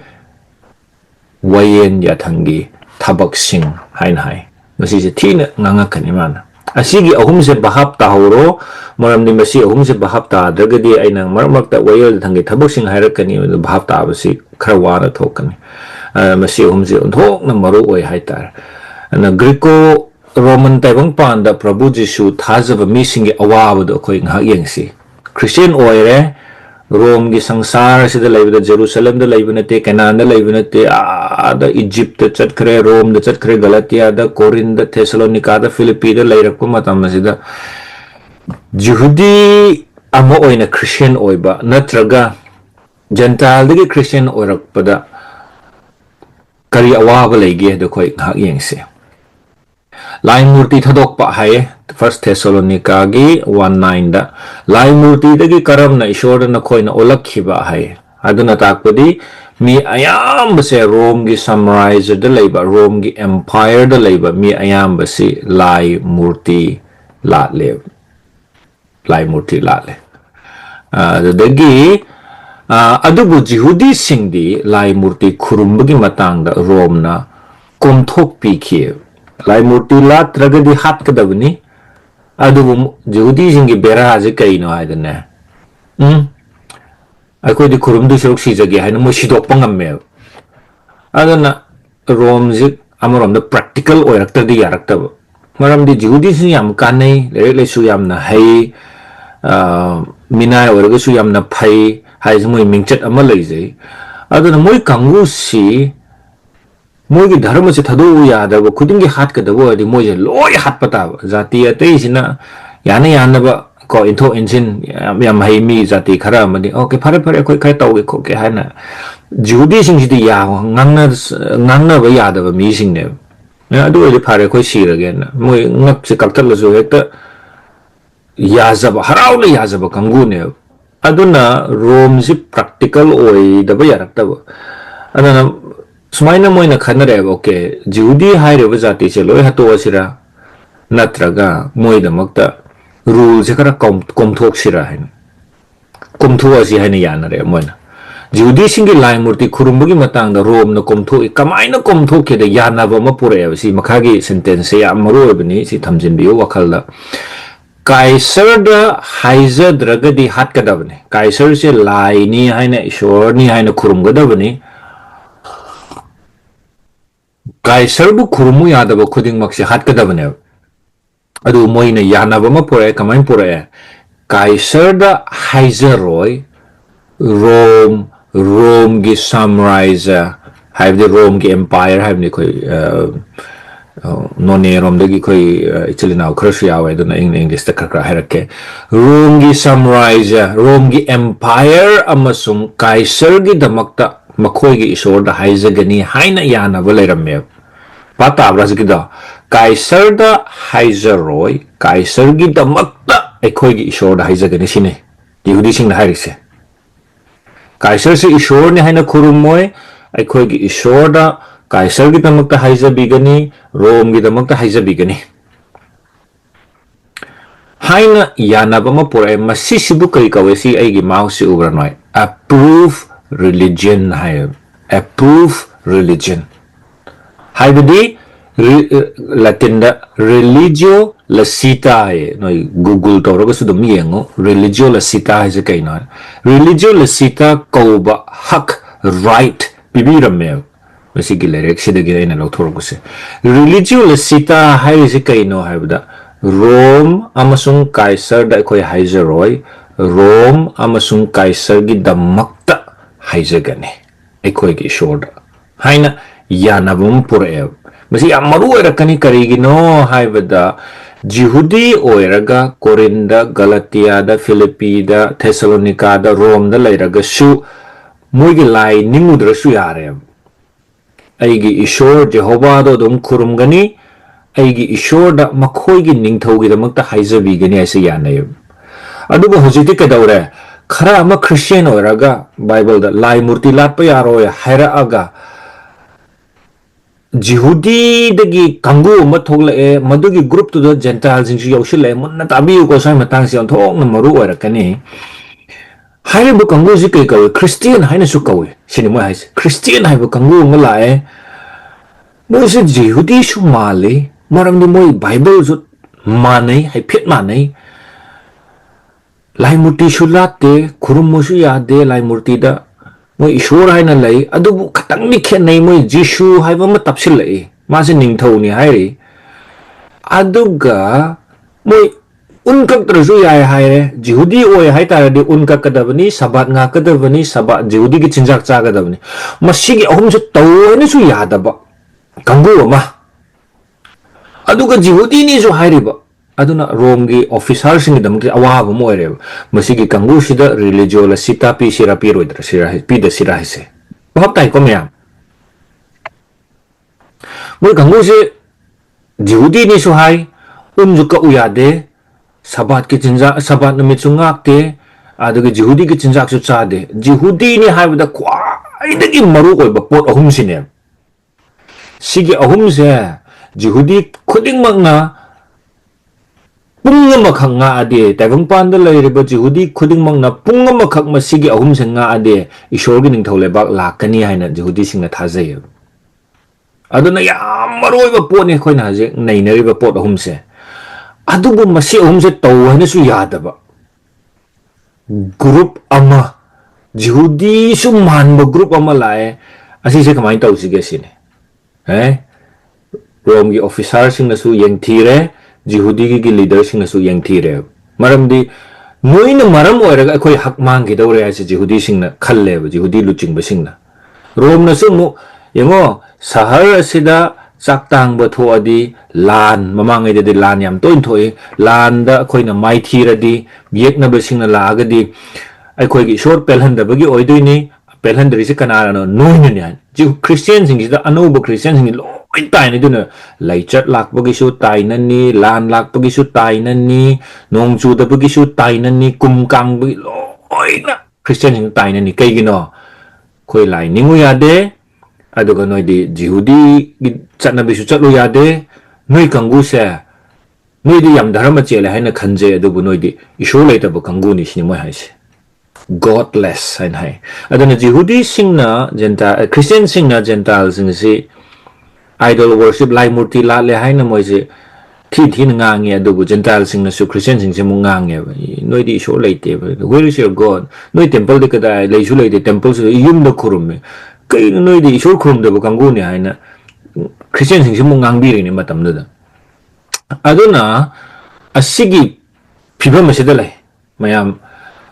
wayen yathangi thabak sing hain hai masi se thina ngangakani mana asigi ahum se bahap tahoro maramni masi ahum se bahap ta dragadi aina marmakta wayel thangi thabak sing hairakani bahap ta basi khara wana thokani masi ahum se thok na maru oi haitar na Greco Roman taibang panda Prabhu Jisu thajaba misingi awabado khoi ngha yengsi Christian oire Rome gi sangsar sida laibada Jerusalem da laibunate Canaan da laibunate da Egypt da chatkre Rome da chatkre Galatiya da Corinth da Thessalonica da Philippi da lairakpa matam sida Jihudi ama oina Christian oiba natraga Gentile da Christian oirakpada kari awaba laige da khoi ngha yengsi Lai murti thadokpa hai 1 Thessalonica gi 1:9 da Lai murti dagi karam na ishor na khoi na olakhiba hai aduna takpadi mi ayam base Rome gi summarizer da leba Rome gi empire da leba mi ayam base lai murti latle dagi adubu Jihudi singdi lai murti kurumbagi matang da Rome na komthok pikhe lai murti latragadi hat kadabni adubu Jihudi singi bera haje kaino haidane akhoi kurumdu suruk sijagi haina mo sidokpa ngamme adana Rome amarom da practical oirakta di yarakta maram di Jihudi sin yam kanai le su yam na hai minai oiraga su yam na phai hai moi mingchat ama leijai adana moi kangu si moi gi dharma se thadu yada ba khudingi hat ka dawo adi moi je loi hat pata jati ate sina yana ba ko into engine yam hai mi jati khara mani okay phare khoi khai tau ko ke hana Jihudi sing si ya ngangna ba yada ba mi sing ne adu adi phare khoi si again moi ngap se kaktal lo hekta yazaba haraule yazaba kangu ne aduna Rome si practical oi daba yarakta ba adana sumaina moina khanare okay Jihudi haire ba jati se loi hato asira natraga moi da makta rule se kara komthok sira hain komtho asi hain yanare moina Jihudi singi lai murti kurumbagi matang da Rome na komtho kamaina komtho ke da yanaba ma pure si makhagi sentence ya maro bani si thamjin biyo wakal da Kaiser da haiza dragadi hat kadabne Kaiser se lai ni haina ishor ni haina kurum gadabne Kaiser bu kurumu yadaba khuding mak se hat kadabne adu moina yanaba ma pore kamain pore Kaiser da haiza roy Rome gi summarize have the Rome gi empire have ni koi none rom dagi koi actually now crush yawe do na English ta kra harake Rome gi summarize Rome gi empire amasung Kaiser gi damakta makhoi gi isor da haiza gani haina yana balairam pata abras gi da Kaiser da haiza roy Kaiser gi damakta ekhoi gi isor da haiza gani sine Yehudi sing na hairise Kaiser se isor ni haina kurumoy ekhoi gi isor da Kaiser gi damakta haiza bigani Rome gi damakta haiza bigani haina yanaba ma pore masi sibu kai kawesi ai gi mouse ubra noi approve religion hai approve religion haibadi Latin da religio lasita hai noi Google tawra su dum yengo religio lasita hai se kai noi religio lasita kauba hak right bibiram Masigi lyric sidagi ina lauthoroguse religio lasita hai se kai no haibda Rome amasung Kaiser da khoi haijeroi Rome amasung Kaiser gi damakta haijagani ekhoi gi shorda haina yanabum pure masi amaru erakani karigi no haibda Jihudi oiraga Corinda Galatiya da Philippi da Thessalonica da Rome da lairaga su moigi lai nimudra su yare aigi ishor Jehovah do dum kurumgani aigi ishor da makhoi gi ningthau gi damakta haijabi gani ase yanay adubu hojiti kadawre khara ama Christian oiraga Bible da lai murti latpa yaro haira aga Jihudi dagi kangu ma thogle madugi group to the Gentiles in yoshile munna tabi ko sai matang si onthong na maru oirakani haire bu kangu ji kai kawe Christian haina su kawe sini mo haise Christian haibu kangu ngalae mo se Jihudi su male maram ni moi Bible su manai hai phet manai lai murti su latte kurum mo su yade lai murti da moi ishor haina lai adubu khatang ni khenai moi Jishu haiba ma tapsil lai ma se ningthau ni hairi aduga moi unkak trazu yai haire Jihudi oi hai tara de unkak kadabani sabat nga kadabani sabat Jihudi gi chinjak cha kadabani masigi ahum se taw ni su yadaba kangu ma aduga Jihudi ni su hairiba aduna Rome gi officer sing damti awaba mo ere masigi kangu sida religio la sita pi sira pi roidra sira pi da sira hise bahap tai ko mya mo kangu se Jihudi ni su hai juka uyade sabat ki jinja sabat namit sungak te ꯑꯗꯨꯒ ꯖꯤꯍꯨꯗꯤꯒꯤ ꯆꯤꯟꯖꯥꯛꯁꯨ ꯆꯥꯗꯦ ꯖꯤꯍꯨꯗꯤꯅꯤ ꯍꯥꯏꯕꯗ ꯈ꯭ꯋꯥꯏꯗꯒꯤ ꯃꯔꯨꯑꯣꯏꯕ ꯄꯣꯠ ꯑꯍꯨꯝꯁꯤꯅꯦ ꯁꯤꯒꯤ ꯑꯍꯨꯝꯁꯦ ꯖꯤꯍꯨꯗꯤ ꯈꯨꯗꯤꯡꯃꯛꯅ ꯄꯨꯡ ꯑꯃꯈꯛ ꯉꯥꯛꯑꯗꯤ ꯇꯥꯏꯕꯪꯄꯥꯟꯗ ꯂꯩꯔꯤꯕ ꯖꯤꯍꯨꯗꯤ ꯈꯨꯗꯤꯡꯃꯛꯅ ꯄꯨꯡ ꯑꯃꯈꯛ ꯃꯁꯤꯒꯤ ꯑꯍꯨꯝꯁꯦ ꯉꯥꯛꯑꯗꯤ ꯏꯁꯣꯔꯒꯤ ꯅꯤꯡꯊꯧ ꯂꯩꯕꯥꯛ ꯂꯥꯛꯀꯅꯤ ꯍꯥꯏꯅ ꯖꯤꯍꯨꯗꯤꯁꯤꯡꯅ ꯊꯥꯖꯩꯌꯦꯕ ꯑꯗꯨꯅ ꯌꯥꯝ ꯃꯔꯨꯑꯣꯏꯕ ꯄꯣꯠꯅꯤ ꯑꯩꯈꯣꯏꯅ ꯍꯧꯖꯤꯛ ꯅꯩꯅꯔꯤꯕ ꯄꯣꯠ ꯑꯍꯨꯝꯁꯦ ꯑꯗꯨꯕꯨ ꯃꯁꯤ ꯑꯍꯨꯝꯁꯦ ꯇꯧ ꯍꯥꯏꯅꯁꯨ ꯌꯥꯗꯕ ꯒ꯭ꯔꯨꯞ ꯑꯃ ꯖꯤꯍꯨꯗꯤꯁꯨ ꯃꯥꯟꯕ ꯒ꯭ꯔꯨꯞ ꯑꯃ ꯂꯥꯛꯑꯦ ꯑꯁꯤꯁꯦ ꯀꯃꯥꯏꯅ ꯇꯧꯁꯤꯒꯦ ꯁꯤꯅꯤ ꯔꯣꯝꯒꯤ ꯑꯣꯐꯤꯁꯥꯔꯁꯤꯡꯅꯁꯨ ꯌꯦꯡꯊꯤꯔꯦ ꯖꯤꯍꯨꯗꯤꯒꯤ ꯂꯤꯗꯔꯁꯤꯡꯅꯁꯨ ꯌꯦꯡꯊꯤꯔꯦ ꯃꯔꯝꯗꯤ ꯅꯣꯏꯅ ꯃꯔꯝ ꯑꯣꯏꯔꯒ ꯑꯩꯈꯣꯏ ꯍꯛ ꯃꯥꯡꯈꯤꯗꯧꯔꯦ ꯍꯥꯏꯁꯦ ꯖꯤꯍꯨꯗꯤꯁꯤꯡꯅ ꯈꯜꯂꯦꯕ ꯖꯤꯍꯨꯗꯤ ꯂꯨꯆꯤꯡꯕꯁꯤꯡꯅ ꯔꯣꯝꯅꯁꯨ ꯑꯃꯨꯛ ꯌꯦꯡꯉꯣ ꯁꯍꯔ ꯑꯁꯤꯗ ꯆꯥꯛ ꯇꯥꯡꯕ ꯊꯣꯛꯑꯗꯤ ꯂꯥꯟ ꯃꯃꯥꯡꯉꯩꯗꯗꯤ ꯂꯥꯟ ꯌꯥꯝ ꯇꯣꯏꯅ ꯊꯣꯛꯏ ꯂꯥꯟꯗ ꯑꯩꯈꯣꯏꯅ ꯃꯥꯏꯊꯤꯔꯗꯤ ꯌꯦꯛꯅꯕꯁꯤꯡꯅ ꯂꯥꯛꯑꯒꯗꯤ ꯑꯩꯈꯣꯏꯒꯤ ꯏꯁꯣꯔ ꯄꯦꯜꯍꯟꯗꯕꯒꯤ ꯑꯣꯏꯗꯣꯏꯅꯤ ꯄꯦꯜꯍꯟꯗ꯭ꯔꯤꯁꯤ ꯀꯅꯥꯅꯣ ꯅꯣꯏꯅꯅꯤ ꯍꯥꯏ ꯈ꯭ꯔꯤꯁꯇꯤꯌꯟꯁꯤꯡꯁꯤꯗ ꯑꯅꯧꯕ ꯈ꯭ꯔꯤꯁꯇꯤꯌꯟꯁꯤꯡꯁꯤ ꯂꯣꯏ ꯇꯥꯏꯅꯗꯨꯅ ꯂꯩꯆꯠ ꯂꯥꯛꯄꯒꯤꯁꯨ ꯇꯥꯏꯅꯅꯤ ꯂꯥꯟ ꯂꯥꯛꯄꯒꯤꯁꯨ ꯇꯥꯏꯅꯅꯤ ꯅꯣꯡ ꯆꯨꯗꯕꯒꯤꯁꯨ ꯇꯥꯏꯅꯅꯤ ꯀꯨꯝ ꯀꯥꯡꯕꯒꯤ ꯂꯣꯏꯅ ꯈ꯭ꯔꯤꯁꯇꯤꯌꯟꯁꯤꯡ ꯇꯥꯏꯅꯅꯤ ꯀꯩꯒꯤꯅꯣ ꯑꯩꯈꯣꯏ ꯂꯥꯏ ꯅꯤꯡꯉꯨ ꯌꯥꯗꯦ ꯑꯗꯨꯒ ꯅꯣꯏꯗꯤ ꯖꯤꯍꯨꯗꯤꯒꯤ ꯆꯠꯅꯕꯤꯁꯨ ꯆꯠꯂꯨ ꯌꯥꯗꯦ ꯅꯣꯏ ꯀꯥꯡꯕꯨꯁꯦ ꯅꯣꯏꯗꯤ ꯌꯥꯝ ꯙꯔꯃ ꯆꯦꯜꯂꯦ ꯍꯥꯏꯅ ꯈꯟꯖꯩ ꯑꯗꯨꯕꯨ ꯅꯣꯏꯗꯤ ꯏꯁꯣꯔ ꯂꯩꯇꯕ ꯀꯥꯡꯕꯨꯅꯤ ꯁꯤꯅꯤ ꯃꯣꯏ ꯍꯥꯏꯁꯦ godless ꯍꯥꯏꯅ ꯍꯥꯏ ꯑꯗꯨꯅ ꯖꯤꯍꯨꯗꯤꯁꯤꯡꯅ ꯈ꯭ꯔꯤꯁꯇꯤꯌꯟꯁꯤꯡꯅ ꯖꯦꯟꯇꯥꯏꯜꯁꯤꯡꯁꯤ आइडल वर्शिप लाई मूर्ति लाले हाइन मोइसे थी ngangi adubu gentile sing na su christian sing se mu ngangi noi di show leite where is your god noi temple de kada leisu leite temple su yum da khurum me kai noi di show khurum da kangu ne haina christian sing se mu ngangbi ri ne matam da aduna asigi phibam asida lai mayam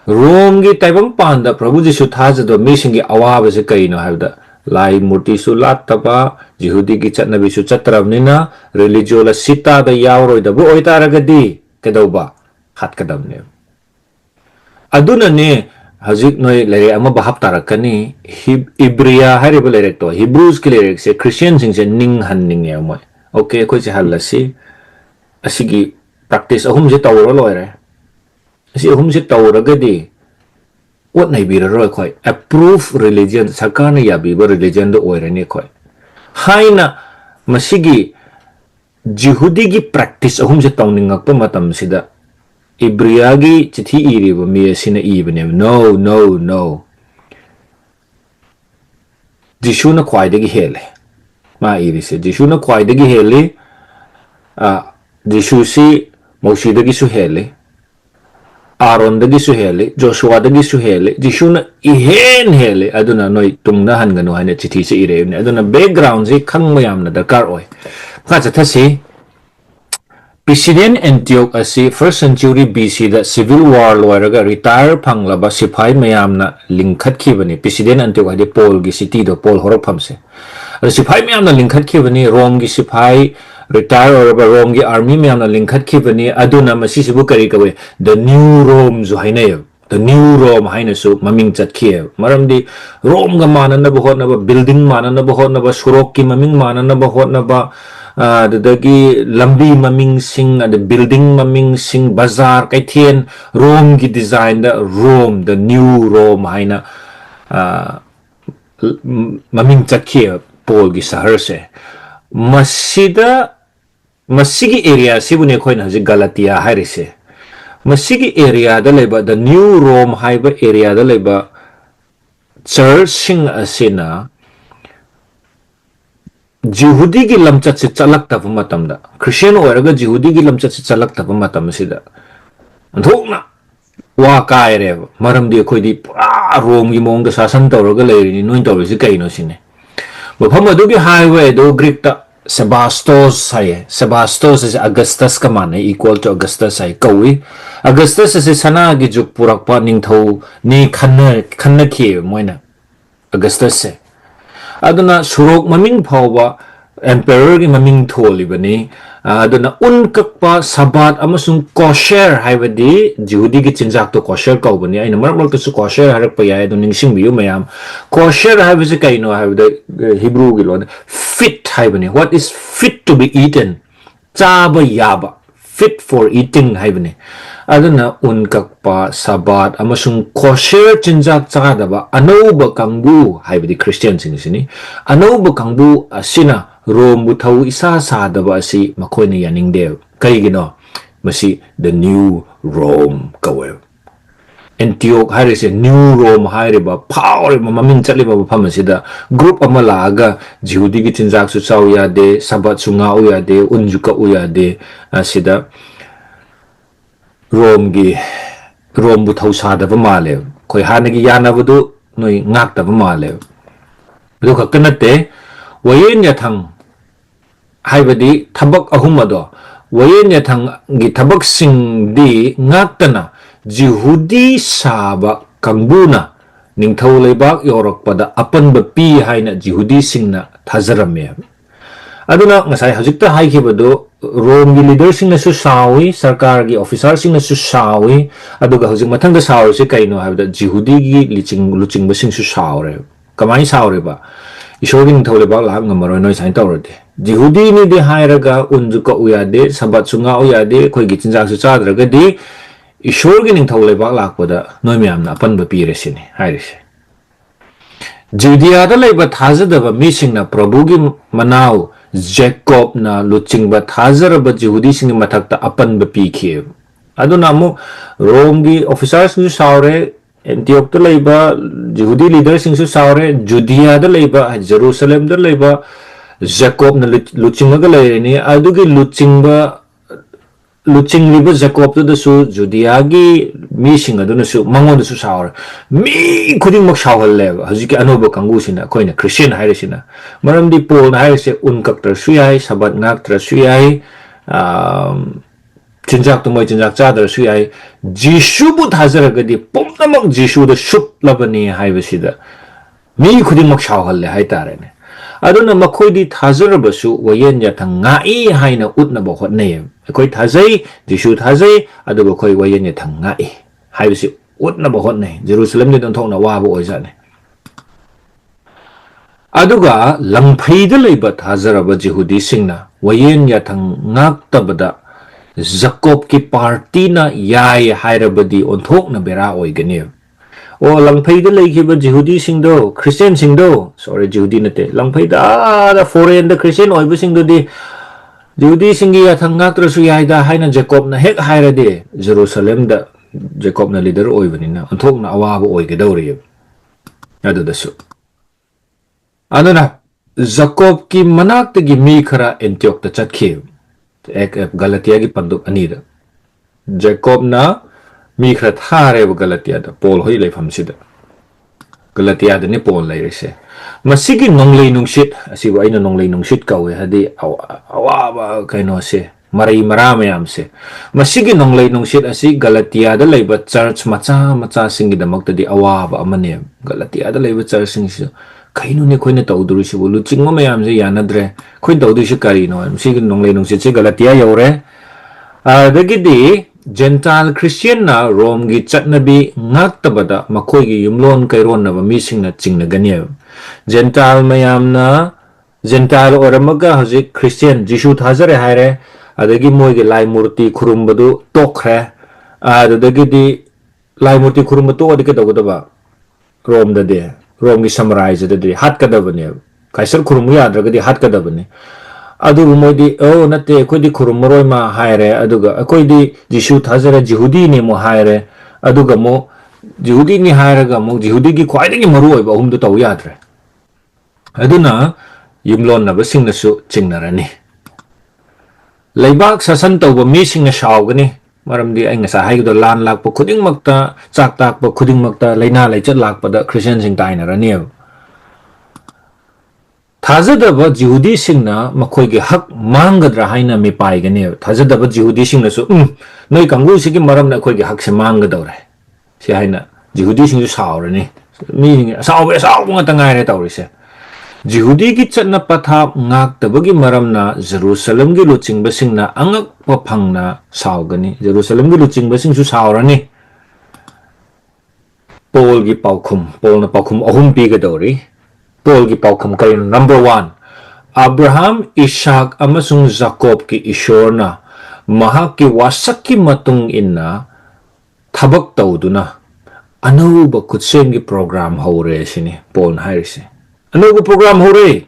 rom gi taibam pan da prabhu ji su thaja do me sing gi awaba se kai no habda lai murti su lataba jihudi gi chatnabi su chatrabnina religio la sita da yauroi da bu oitaragadi kedoba hat kadamne aduna ne hajik noi lere ama bahap tarakani ibria hariba lere to hebrews ki lere se christian sing se ning han ning ya moi okay ko se halasi asigi practice ahum je tawro loire asi ahum je tawragadi what nay bi ro khoi approve religion sarkar ne ya bi religion do oirani khoi haina masigi jihudi gi practice ahum je tawning pa matam sida ibriagi chithi iri ba mi sina ibne no jishuna khwaidagi hele ma iri se jishuna khwaidagi hele jishu si mausidagi su hele Aaron dagi su hele Joshua dagi su hele jishuna ihen hele aduna noi tungna hanganu hane chithi se ire ne aduna background se khang mayam na dakar oi kha chathasi President Antioch asi 1st century BC da civil war loiraga retire phanglaba sipai mayam na lingkhat khibani President Antioch adi Paul gi city do Paul horok phamse sipai mayam na lingkhat khibani Rome gi sipai retire or Rome gi army mayam na lingkhat khibani aduna masi sibu kari kawe the new Rome zo hainay the new Rome haina su maming chat khiye maramdi Rome ga manana ba hot na ba building manana ba hot na ba surok ki maming manana ba hot na ba dagi lambi maming sing the building maming sing bazaar kaithien Rome gi design da Rome the new Rome haina maming chat khiye Paul gi sahar se masigi area sibune khoina haji Galatiya hairise masigi area da leba the new Rome haiba area da leba church sing asina jihudi gi lamchat se chalak ta matam da christian oiraga jihudi gi lamchat se chalak ta matam sida thokna wa kai re maram di khoi di pura Rome gi mong da sasan tawraga leiri noin tawrisi kaino sine mafam adu gi highway do Greek ta Sebastos is Augustus kamane equal to Augustus hai kawi Augustus is sana gi juk purakpa ningthau ni khanna khi moina Augustus se aduna surok maming phawba emperor gi maming tholi bani aduna unkakpa sabat amasung kosher haibadi jihudi gi chinjak to kosher kaubani aina marak to su kosher harak pa yai do ningsing biu mayam kosher haibase kaino haibada Hebrew gi lon fit haibani what is fit to be eaten chaba yaba fit for eating haibani aduna unkakpa sabat amasung kosher chinjak chadaba anauba kangbu haibadi Christian singsini anauba kangbu asina rombu thau isa sadaba asi makoina yaningde kaigino masi the new Rome kawe Antioch harise new Rome hairiba power maming chaliba phamasida group amalaga jihudi gi chinjak su chaw yade sabat sunga uyade unjuka uyade asida Rome bu thau sadaba male koi hanagi yanabadu noi ngaktaba male du khakkanate wayen yathang haibadi thabak ahumado wayen yathang gi thabak sing di ngaktana jihudi saba kangbuna ningthau leibak yorakpada apanba pi haina jihudi singna thazarame aduna ngasai hajikta haikibado Rome gi leader singna su sawi sarkar gi officer singna su sawi aduga hajik mathangda sawi se kaino habda jihudi gi luching basing su sawre kamai sawre ba ishogin thole ba lag ngamaro noi sain tawrade jihudi ni de hairaga unjuka uyade sabat sunga uyade khoi gi chinjak su chadraga di ishorgi ning thole ba lakpada noi myam na pan ba pire sini hairise Judea da laiba thazadaba misingna Prabhu gi manaw Jacob na luchingba thazaraba Jehudi singi mathakta apan ba pikhe aduna mu Rome gi officers su sawre Antioch da laiba Jehudi leader sing su sawre Judea da laiba Jerusalem da laiba Jacob na luchingba ga laireni adugi luching liba Jacob da su Judea gi mi singa duna su mangon da su sawre mi khuding mak sawhal le hajiki anoba kangu sina koina Christian haire sina maramdi Paul na haire se unkaktar suyai sabat ngaktra suyai chinjak tumai chinjak chadar suyai Jishu bu thazaraga di pomnamak Jishu da shut labani haiba sida mi khuding mak sawhal le hai tare ne aduna makhoi di thazarabasu wayen yathang ngai haina utnaba hotnei khoi thazai Jishu thazai aduba khoi wayen yathang ngai haibasi utnaba hotnei Jerusalem ni don thongna waba oijane aduga langphaida leiba thazaraba Jehudi singna wayen yathang ngaktabada Jacob ki party na yai hairabadi onthokna bera oigani o langphaida leikiba Jehudi singdo Christian singdo sorry Jehudi nate langphaida da foreign da Christian oiba singdo di Jehudi singi yathang ngaktrasu yaida haina Jacob na hek hairade Jerusalem da Jacob na leader oibanina onthokna awaba oigedawri adudasu aduna Jacob ki manaktagi mi khara Antioch ta chatkhi ek Galatiyagi panduk anida Jacob na mi khara thare Galatiya da Paul hoi leifam sida Galatiya da ni Paul leirise masigi nonglei nungsit asiba aina nonglei nungsit kawe hadi awaba kaino se marai maram se masigi nonglei nungsit asi Galatiya da leiba church macha singi damakta di awaba amane Galatiya da leiba church singi kaino ne khoina tawduri si bolu chingma mayam se yanadre khoin tawduri si kari no masigi nonglei nungsit se Galatiya yore adagidi Gentile Christian na Rome gi chatnabi ngaktabada makhoi gi yumlon kairon na ba mising na chingna ganya Gentile mayam na Gentile oramaga hajik Christian Jishu thazare haire adagi moi gi lai murti khurumbadu tokre adagi di lai murti khurumbu adike tawdaba Rome da de Rome gi summarize da de hat kadabane kaisar khurumu yadraga di hat kadabane adugu moidi oh nate koi di khurumoroi ma haire aduga koi di Jishu thazara Jehudi ni mo haire aduga mo Jehudi ni hairaga mo Jehudi gi khwaidagi maru oiba humdu taw yadre aduna yumlon na basing na su chingnarani laibak sasan tawba mi singna shawgani maramdi ai ngasa haigdo lan lakpa khuding makta chak takpa khuding makta laina laichat lakpa da Christian sing tainarani thazadaba Jehudi singna makhoi gi hak mangadra haina mi paigani thazadaba Jehudi singna su noi kangu sigi maram na khoi gi hak se mangadawre si haina Jehudi sing su sawrani mi saw tangai re tawrise Jehudi gi chatna pathap ngaktabagi maram na Jerusalem gi luchingba singna angak paphangna sawgani Jerusalem gi luchingba sing su sawrani Paul gi paukhum ahum pi gadawri Paul ki paukham kayo number 1 Abraham, Ishak amasung Jacob ki ishor na mahak ki wasak ki matung ina ꯊꯕꯛ ꯇꯧꯗꯨꯅ ꯑꯅꯧꯕ ꯈꯨꯠꯁꯦꯝꯒꯤ programme ꯍꯧꯔꯦ ꯁꯤꯅꯤ ꯄꯣꯜꯅ ꯍꯥꯏꯔꯤꯁꯦ ꯑꯅꯧꯕ programme ꯍꯧꯔꯦ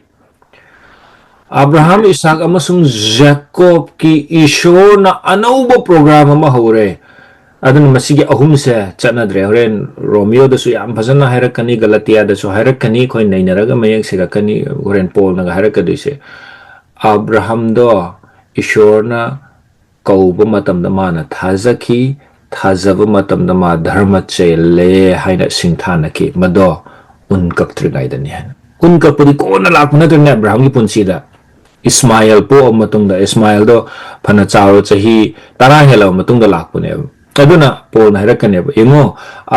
ꯑꯕ꯭ꯔꯥꯍam 이삭 ꯑꯃꯁꯨꯡ ꯖꯦꯀꯣꯕꯀꯤ ꯏꯁꯣꯔꯅ ꯑꯅꯧꯕ ꯄ꯭ꯔꯣꯒ꯭ꯔꯥꯝ ꯑꯃ ꯍꯧꯔꯦ ꯑꯗꯨꯅ ꯃꯁꯤꯒꯤ ꯑꯍꯨꯝꯁꯦ ꯆꯠꯅꯗ꯭ꯔꯦ ꯍꯣꯔꯦꯟ ꯔꯣꯃꯤಯೋꯗꯁꯨ ꯌꯥꯝ ꯐꯖꯅ ꯍꯥꯏꯔꯛꯀꯅꯤ ꯒꯂꯇꯤꯌꯥꯗꯁꯨ ꯍꯥꯏꯔꯛꯀꯅꯤ ꯑꯩꯈꯣꯏ ꯅꯩꯅꯔꯒ ꯃꯌꯦꯛ ꯁꯤꯔꯛꯀꯅꯤ ꯍꯣꯔꯦꯟ ꯄꯣꯜꯅꯒ ꯍꯥꯏꯔꯛꯀꯗꯣꯏꯁꯦ ꯑꯕ꯭ꯔꯥꯍꯝꯗꯣ ꯏꯁꯣꯔꯅ ꯀꯧꯕ ꯃꯇꯝꯗ ꯃꯥꯅ ꯊꯥꯖꯈꯤ ꯊꯥꯖꯕ ꯃꯇꯝꯗ ꯃꯥ ꯙꯔꯃ ꯆꯦꯜꯂꯦ ꯍꯥꯏꯅ ꯁꯤꯡꯊꯥꯅꯈꯤ ꯃꯗꯣ ꯎꯟ ꯀꯛꯇ꯭ꯔꯤꯉꯩꯗꯅꯤ ꯍꯥꯏꯅ ꯎꯟ ꯀꯛꯄꯗꯤ ꯀꯣꯟꯅ ꯂꯥꯛꯄ ꯅꯠꯇ꯭ꯔꯅꯦ ꯑꯕ꯭ꯔꯥꯍꯝꯒꯤ ꯄꯨꯟꯁꯤꯗ ꯏꯁꯃꯥꯏꯜ ꯄꯣꯛꯑꯕ ꯃꯇꯨꯡꯗ ꯏꯁꯃꯥꯏꯜꯗꯣ ꯐꯅ ꯆꯥꯎꯔ ꯆꯍꯤ 10 ꯍꯦꯜꯂꯕ ꯃꯇꯨꯡꯗ ꯂꯥꯛꯄꯅꯦꯕ ꯑꯗꯨꯅ ꯄꯣꯜꯅ ꯍꯥꯏꯔꯛꯀꯅꯦꯕ ꯌꯦꯡꯉꯣ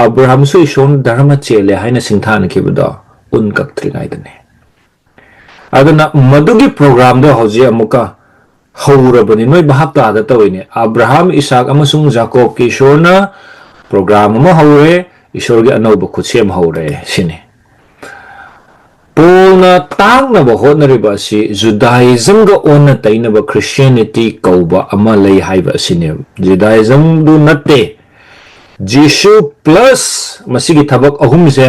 ꯑꯕ꯭ꯔꯥꯍꯝꯁꯨ ꯏꯁꯣꯔꯅ ꯙꯔꯃ ꯆꯦꯜꯂꯦ ꯍꯥꯏꯅ ꯁꯤꯡꯊꯥꯅꯈꯤꯕꯗꯣ ꯎꯟ ꯀꯛꯇ꯭ꯔꯤꯉꯩꯗꯅꯤ ꯑꯗꯨꯅ ꯃꯗꯨꯒꯤ ꯄ꯭ꯔꯣꯒ꯭ꯔꯥꯝꯗꯣ ꯍꯧꯖꯤꯛ ꯑꯃꯨꯛꯀ ꯍꯧꯔꯕꯅꯤ ꯅꯣꯏ ꯚꯥꯞ ꯇꯥꯗ ꯇꯧꯏꯅꯦ ꯑꯕ꯭ꯔꯥꯍam 이삭 ꯑꯃꯁꯨꯡ ꯖꯥꯀꯣꯕꯀꯤ ꯏꯁꯣꯔꯅ ꯄ꯭ꯔꯣꯒ꯭ꯔꯥꯝ ꯑꯃ ꯍꯧꯔꯦ ꯏꯁꯣꯔꯒꯤ ꯑꯅꯧꯕ ꯈꯨꯠꯁꯦꯝ ꯍꯧꯔꯦ ꯁꯤꯅꯤ ꯄꯣꯜꯅ ꯇꯥꯛꯅꯕ ꯍꯣꯠꯅꯔꯤꯕ ꯑꯁꯤ ꯖꯨꯗꯥꯏꯖꯝꯒ ꯑꯣꯟꯅ ꯇꯩꯅꯕ ꯈ꯭ꯔꯤꯁꯇꯤꯌꯥꯅꯤꯇꯤ ꯀꯧꯕ ꯑꯃ ꯂꯩ ꯍꯥꯏꯕ ꯑꯁꯤꯅꯦꯕ ꯖꯨꯗꯥꯏꯖꯝꯗꯨ ꯅꯠꯇꯦ ꯖꯤꯁꯨ ꯄ꯭ꯂꯁ ꯃꯁꯤꯒꯤ ꯊꯕꯛ ꯑꯍꯨꯝꯁꯦ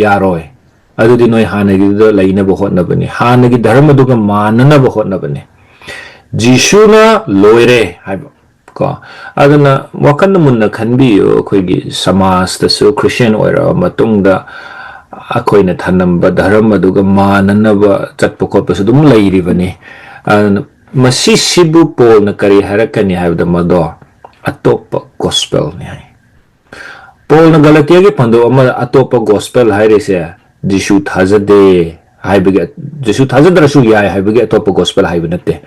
ꯌꯥꯔꯣꯏ ꯑꯗꯨꯗꯤ ꯅꯣꯏ ꯍꯥꯟꯅꯒꯤꯗꯨꯗ ꯂꯩꯅꯕ ꯍꯣꯠꯅꯕꯅꯤ ꯍꯥꯟꯅꯒꯤ ꯙꯔꯃꯗꯨꯒ ꯃꯥꯟꯅꯅꯕ ꯍꯣꯠꯅꯕꯅꯤ ꯖꯤꯁꯨꯅ ꯂꯣꯏꯔꯦ ꯍꯥꯏꯕ ꯀꯣ ꯑꯗꯨꯅ ꯋꯥꯈꯟ ꯃꯨꯟꯅ ꯈꯟꯕꯤꯌꯨ ꯑꯩꯈꯣꯏꯒꯤ ꯁꯃꯥꯖꯇꯁꯨ ꯈ꯭ꯔꯤꯁꯇꯤꯌꯟ ꯑꯣꯏꯔꯕ ꯃꯇꯨꯡꯗ ꯑꯩꯈꯣꯏꯅ ꯊꯅꯝꯕ ꯙꯔꯃꯗꯨꯒ ꯃꯥꯟꯅꯅꯕ ꯆꯠꯄ ꯈꯣꯠꯄꯁꯨ ꯑꯗꯨꯝ ꯂꯩꯔꯤꯕꯅꯤ ꯑꯗꯨꯅ ꯃꯁꯤꯁꯤꯕꯨ ꯄꯣꯜꯅ ꯀꯔꯤ ꯍꯥꯏꯔꯛꯀꯅꯤ ꯍꯥꯏꯕꯗ ꯃꯗꯣ ꯑꯇꯣꯞꯄ ꯒꯣꯁꯄꯦꯜꯅꯤ ꯍꯥꯏ ꯄꯣꯜꯅ ꯒꯂꯇꯤꯌꯥꯒꯤ ꯄꯟꯗꯨꯞ ꯑꯃꯗ ꯑꯇꯣꯞꯄ ꯒꯣꯁꯄꯦꯜ ꯍꯥꯏꯔꯤꯁꯦ ꯖꯤꯁꯨ ꯊꯥꯖꯗꯦ ꯍꯥꯏꯕꯒꯤ ꯖꯤꯁꯨ ꯊꯥꯖꯗ꯭ꯔꯁꯨ ꯌꯥꯏ ꯍꯥꯏꯕꯒꯤ ꯑꯇꯣꯞꯄ ꯒꯣꯁꯄꯦꯜ ꯍꯥꯏꯕ ꯅꯠꯇꯦ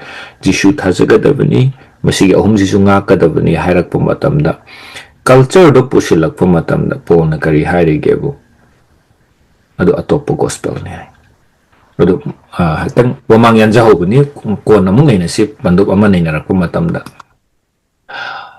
ꯖꯤꯁꯨ ꯊꯥꯖꯒꯗꯕꯅꯤ ꯃꯁꯤꯒꯤ ꯑꯍꯨꯝꯁꯤꯁꯨ ꯉꯥꯛꯀꯗꯕꯅꯤ ꯍꯥꯏꯔꯛꯄ ꯃꯇꯝꯗ ꯀꯜꯆꯔꯗꯣ ꯄꯨꯁꯤꯜꯂꯛꯄ ꯃꯇꯝꯗ ꯄꯣꯜꯅ ꯀꯔꯤ ꯍꯥꯏꯔꯤꯒꯦꯕꯨ ꯑꯗꯨ ꯑꯇꯣꯞꯄ ꯒꯣꯁꯄꯦꯜꯅꯤ ꯍꯥꯏ ꯑꯗꯨ ꯍꯥꯏꯐꯦꯠꯇꯪ ꯃꯃꯥꯡ ꯌꯥꯟꯖꯍꯧꯕꯅꯤ ꯀꯣꯟꯅ ꯑꯃꯨꯛ ꯅꯩꯅꯁꯤ ꯄꯟꯗꯨꯞ ꯑꯃ ꯅꯩꯅꯔꯛꯄ ꯃꯇꯝꯗ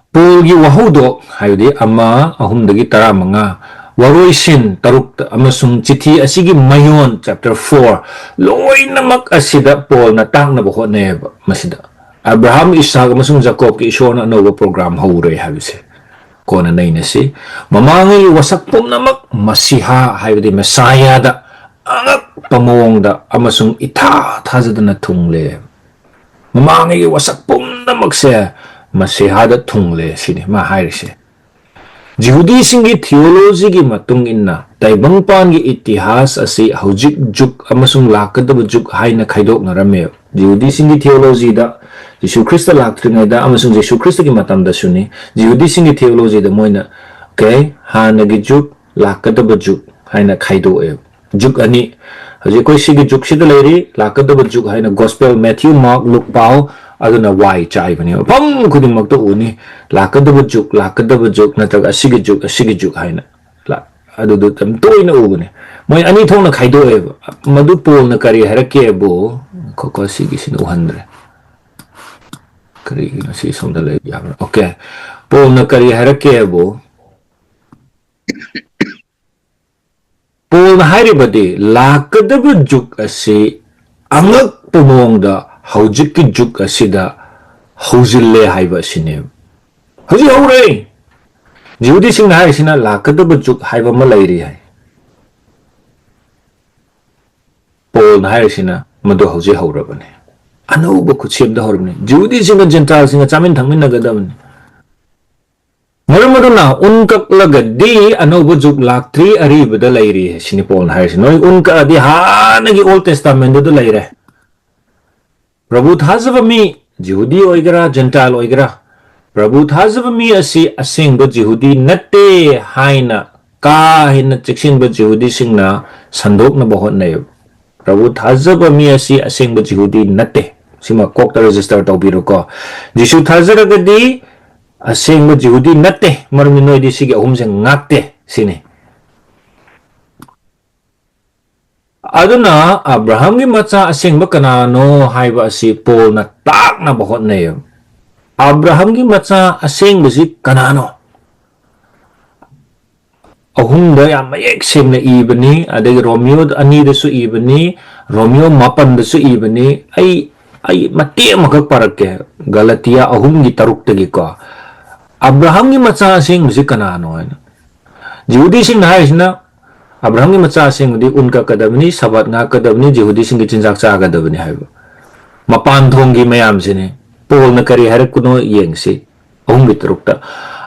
ꯄꯣꯜꯒꯤ ꯋꯥꯍꯧꯗꯣꯛ ꯍꯥꯏꯕꯗꯤ 1:3-15 ꯋꯥꯔꯣꯏꯁꯤꯟ 6 ꯑꯃꯁꯨꯡ ꯆꯤꯊꯤ ꯑꯁꯤꯒꯤ ꯃꯌꯣꯟ ꯆꯦꯞꯇꯔ 4 ꯂꯣꯏꯅꯃꯛ ꯑꯁꯤꯗ ꯄꯣꯜꯅ ꯇꯥꯛꯅꯕ ꯍꯣꯠꯅꯩꯌꯦꯕ ꯃꯁꯤꯗ ꯑꯕ꯭ꯔꯥꯍam 이삭 ꯑꯃꯁꯨꯡ ꯖꯥꯀꯣꯕꯀꯤ ꯏꯁꯣꯔꯅ ꯑꯅꯧꯕ ꯄ꯭ꯔꯣꯒ꯭ꯔꯥꯝ ꯍꯧꯔꯦ ꯍꯥꯏꯕꯁꯦ ꯀꯣꯟꯅ ꯅꯩꯅꯁꯤ ꯃꯃꯥꯡꯉꯩꯒꯤ ꯋꯥꯁꯛ ꯄꯨꯝꯅꯃꯛ ꯃꯁꯤꯍꯥ ꯍꯥꯏꯕꯗꯤ ꯃꯦꯁꯥꯌꯥꯗ ꯑꯉꯛꯄ ꯃꯑꯣꯡꯗ ꯑꯃꯁꯨꯡ ꯏꯊꯥ ꯊꯥꯖꯗꯅ ꯊꯨꯡꯂꯦ ꯃꯃꯥꯡꯉꯩꯒꯤ ꯋꯥꯁꯛ ꯄꯨꯝꯅꯃꯛꯁꯦ ꯃꯁꯤꯍꯥꯗ ꯊꯨꯡꯂꯦ ꯁꯤꯅꯤ ꯃꯥ ꯍꯥꯏꯔꯤꯁꯦ ꯖꯤꯍꯨꯗꯤꯁꯤꯡꯒꯤ ꯊꯤꯑꯣꯂꯣꯖꯤꯒꯤ ꯃꯇꯨꯡ ꯏꯟꯅ ꯇꯥꯏꯕꯪꯄꯥꯟꯒꯤ ꯏꯇꯤꯍꯥꯁ ꯑꯁꯤ ꯍꯧꯖꯤꯛ ꯖꯨꯛ ꯑꯃꯁꯨꯡ ꯂꯥꯛꯀꯗꯕ ꯖꯨꯛ ꯍꯥꯏꯅ ꯈꯥꯏꯗꯣꯛꯅꯔꯝꯃꯦ ꯖꯤꯍꯨꯗꯤꯁꯤꯡꯒꯤ ꯊꯤꯑꯣꯂꯣꯖꯤꯗ ꯖꯤꯁꯨ ꯈ꯭ꯔꯤꯁꯇ ꯂꯥꯛꯇ꯭ꯔꯤꯉꯩꯗ ꯑꯃꯁꯨꯡ ꯖꯤꯁꯨ ꯈ꯭ꯔꯤꯁꯇꯒꯤ ꯃꯇꯝꯗꯁꯨꯅꯤ ꯖꯤꯍꯨꯗꯤꯁꯤꯡꯒꯤ ꯊꯤꯑꯣꯂꯣꯖꯤꯗ ꯃꯣꯏꯅ ꯍꯥꯟꯅꯒꯤ ꯖꯨꯛ ꯂꯥꯛꯀꯗꯕ ꯖꯨꯛ ꯍꯥꯏꯅ ꯈꯥꯏꯗꯣꯛꯑꯦ ꯖꯨꯛ ꯑꯅꯤ ꯍꯧꯖꯤꯛ ꯑꯩꯈꯣꯏ ꯁꯤꯒꯤ ꯖꯨꯛꯁꯤꯗ ꯂꯩꯔꯤ ꯂꯥꯛꯀꯗꯕ ꯖꯨꯛ ꯍꯥꯏꯅ ꯒꯣꯁꯄꯦꯜ ꯃꯦꯊ꯭ꯌꯨ ꯃꯥꯔꯛ ꯂꯨꯛ ꯄꯥꯎ ꯑꯗꯨꯅ ꯋꯥꯏ ꯆꯥꯏꯕꯅꯦꯕ ꯃꯐꯝ ꯈꯨꯗꯤꯡꯃꯛꯇ ꯎꯅꯤ ꯂꯥꯛꯀꯗꯕ ꯖꯨꯛ ꯅꯠꯇ꯭ꯔꯒ ꯑꯁꯤꯒꯤ ꯖꯨꯛ ꯍꯥꯏꯅ ꯑꯗꯨꯗꯣ ꯌꯥꯝ ꯇꯣꯏꯅ ꯎꯕꯅꯦ ꯃꯣꯏ ꯑꯅꯤ ꯊꯣꯛꯅ ꯈꯥꯏꯗꯣꯛꯑꯦꯕ ꯃꯗꯨ ꯄꯣꯜꯅ ꯀꯔꯤ ꯍꯥꯏꯔꯛꯀꯦꯕꯨ ꯈꯣꯀꯣ ꯁꯤꯒꯤꯁꯤꯅ ꯎꯍꯟꯗ꯭ꯔꯦ ꯀꯔꯤꯒꯤꯅꯣ ꯁꯤ ꯁꯣꯝꯗ ꯂꯩ ꯌꯥꯕ꯭ꯔꯥ ꯑꯣꯀꯦ ꯄꯣꯜꯅ ꯀꯔꯤ ꯍꯥꯏꯔꯛꯀꯦꯕꯨ ꯄꯣꯜꯅ ꯍꯥꯏꯔꯤꯕꯗꯤ ꯂꯥꯛꯀꯗꯕ ꯖꯨꯛ ꯑꯁꯤ ꯑꯉꯛꯄ ꯃꯑꯣꯡꯗ ꯍꯧꯖꯤꯛꯀꯤ ꯖꯨꯛ ꯑꯁꯤꯗ ꯍꯧꯖꯤꯜꯂꯦ ꯍꯥꯏꯕ ꯑꯁꯤꯅꯦꯕ ꯍꯧꯖꯤꯛ ꯍꯧꯔꯦ ꯖꯤꯍꯨꯗꯤꯁꯤꯡꯅ ꯍꯥꯏꯔꯤꯁꯤꯅ ꯂꯥꯛꯀꯗꯕ ꯖꯨꯛ ꯍꯥꯏꯕ ꯑꯃ ꯂꯩꯔꯤ ꯍꯥꯏ ꯄꯣꯜꯅ ꯍꯥꯏꯔꯤꯁꯤꯅ ꯃꯗꯨ ꯍꯧꯖꯤꯛ ꯍꯧꯔꯕꯅꯤ ꯑꯅꯧꯕ ꯈꯨꯠꯁꯦꯝꯗ ꯍꯧꯔꯕꯅꯤ ꯖꯤꯍꯨꯗꯤꯁꯤꯡꯒ ꯖꯦꯟꯇꯥꯏꯜꯁꯤꯡꯒ ꯆꯥꯃꯤꯟ ꯊꯛꯃꯤꯟꯅꯒꯗꯕꯅꯤ ꯃꯔꯝ ꯑꯗꯨꯅ ꯎꯟ ꯀꯛꯂꯒꯗꯤ ꯑꯅꯧꯕ ꯖꯨꯛ ꯂꯥꯛꯇ꯭ꯔꯤ ꯑꯔꯤꯕꯗ ꯂꯩꯔꯤ ꯁꯤꯅꯤ ꯄꯣꯜꯅ ꯍꯥꯏꯔꯤꯁꯤ ꯅꯣꯏ ꯎꯟ ꯀꯛꯑꯗꯤ ꯍꯥꯟꯅꯒꯤ ꯑꯣꯜ ꯇꯦꯁꯇꯥꯃꯦꯟꯗꯨꯗ ꯂꯩꯔꯦ ꯄ꯭ꯔꯚꯨ ꯊꯥꯖꯕ ꯃꯤ ꯖꯤꯍꯨꯗꯤ ꯑꯣꯏꯒꯦꯔꯥ ꯖꯦꯟꯇꯥꯏꯜ ꯑꯣꯏꯒꯦꯔꯥ ꯄ꯭ꯔꯚꯨ ꯊꯥꯖꯕ ꯃꯤ ꯑꯁꯤ ꯑꯁꯦꯡꯕ ꯖꯤꯍꯨꯗꯤ ꯅꯠꯇꯦ ꯍꯥꯏꯅ ꯀꯥ ꯍꯦꯟꯅ ꯆꯦꯛꯁꯤꯟꯕ ꯖꯤꯍꯨꯗꯤꯁꯤꯡꯅ ꯁꯟꯗꯣꯛꯅꯕ ꯍꯣꯠꯅꯩ ꯄ꯭ꯔꯚꯨ ꯊꯥꯖꯕ ꯃꯤ ꯑꯁꯤ ꯑꯁꯦꯡꯕ ꯖꯤꯍꯨꯗꯤ ꯅꯠꯇꯦ ꯁꯤꯃ ꯀꯣꯛꯇ ꯔꯦꯖꯤꯁꯇꯔ ꯇꯧꯕꯤꯔꯣꯀꯣ ꯖꯤꯁꯨ ꯊꯥꯖꯔꯒꯗꯤ ꯑꯁꯦꯡꯕ ꯖꯤꯍꯨꯗꯤ ꯅꯠꯇꯦ ꯃꯔꯝꯗꯤ ꯅꯣꯏꯗꯤ ꯁꯤꯒꯤ ꯑꯍꯨꯝꯁꯦ ꯉꯥꯛꯇꯦ ꯁꯤꯅꯤ ꯑꯗꯨꯅ ꯑꯕ꯭ꯔꯥꯍꯝꯒꯤ ꯃꯆꯥ ꯑꯁꯦꯡꯕ ꯀꯅꯥꯅꯣ ꯍꯥꯏꯕ ꯑꯁꯤ ꯄꯣꯜꯅ ꯇꯥꯛꯅꯕ ꯍꯣꯠꯅꯩ ꯑꯕ꯭ꯔꯥꯍꯝꯒꯤ ꯃꯆꯥ ꯑꯁꯦꯡꯕꯁꯤ ꯀꯅꯥꯅꯣ ꯑꯍꯨꯝꯗ ꯌꯥꯝ ꯃꯌꯦꯛ ꯁꯦꯡꯅ ꯏꯕꯅꯤ ꯑꯗꯒꯤ ꯔꯣꯃꯤꯌꯣ 2ꯗꯁꯨ ꯏꯕꯅꯤ ꯔꯣꯃꯤꯌꯣ 7ꯗꯁꯨ ꯏꯕꯅꯤ ꯑꯩ ꯃꯇꯦꯛ ꯑꯃꯈꯛ ꯄꯥꯔꯛꯀꯦ ꯒꯂꯇꯤꯌꯥ 3:3-ꯒꯤꯀꯣ Abraham ki macha sing musi kanano hai Jehudi sing hai isna Abraham ki macha sing di unka kadabni sabat nga kadabni Jehudi sing ki chinjak cha kadabni hai mapan thong gi mayam sine pol na kari har kuno yengsi ahum bitrukta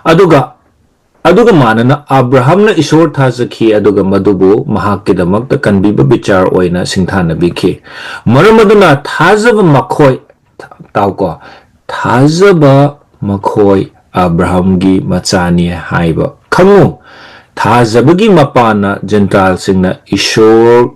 aduga manana Abraham na isor thazaki aduga madubu mahak kidamakta kanbiba bichar oina singthana bikhi maramaduna thazaba makhoi tauko thazaba makhoi Abraham gi machani haiba khangu thazabagi mapana Gentile singna ishor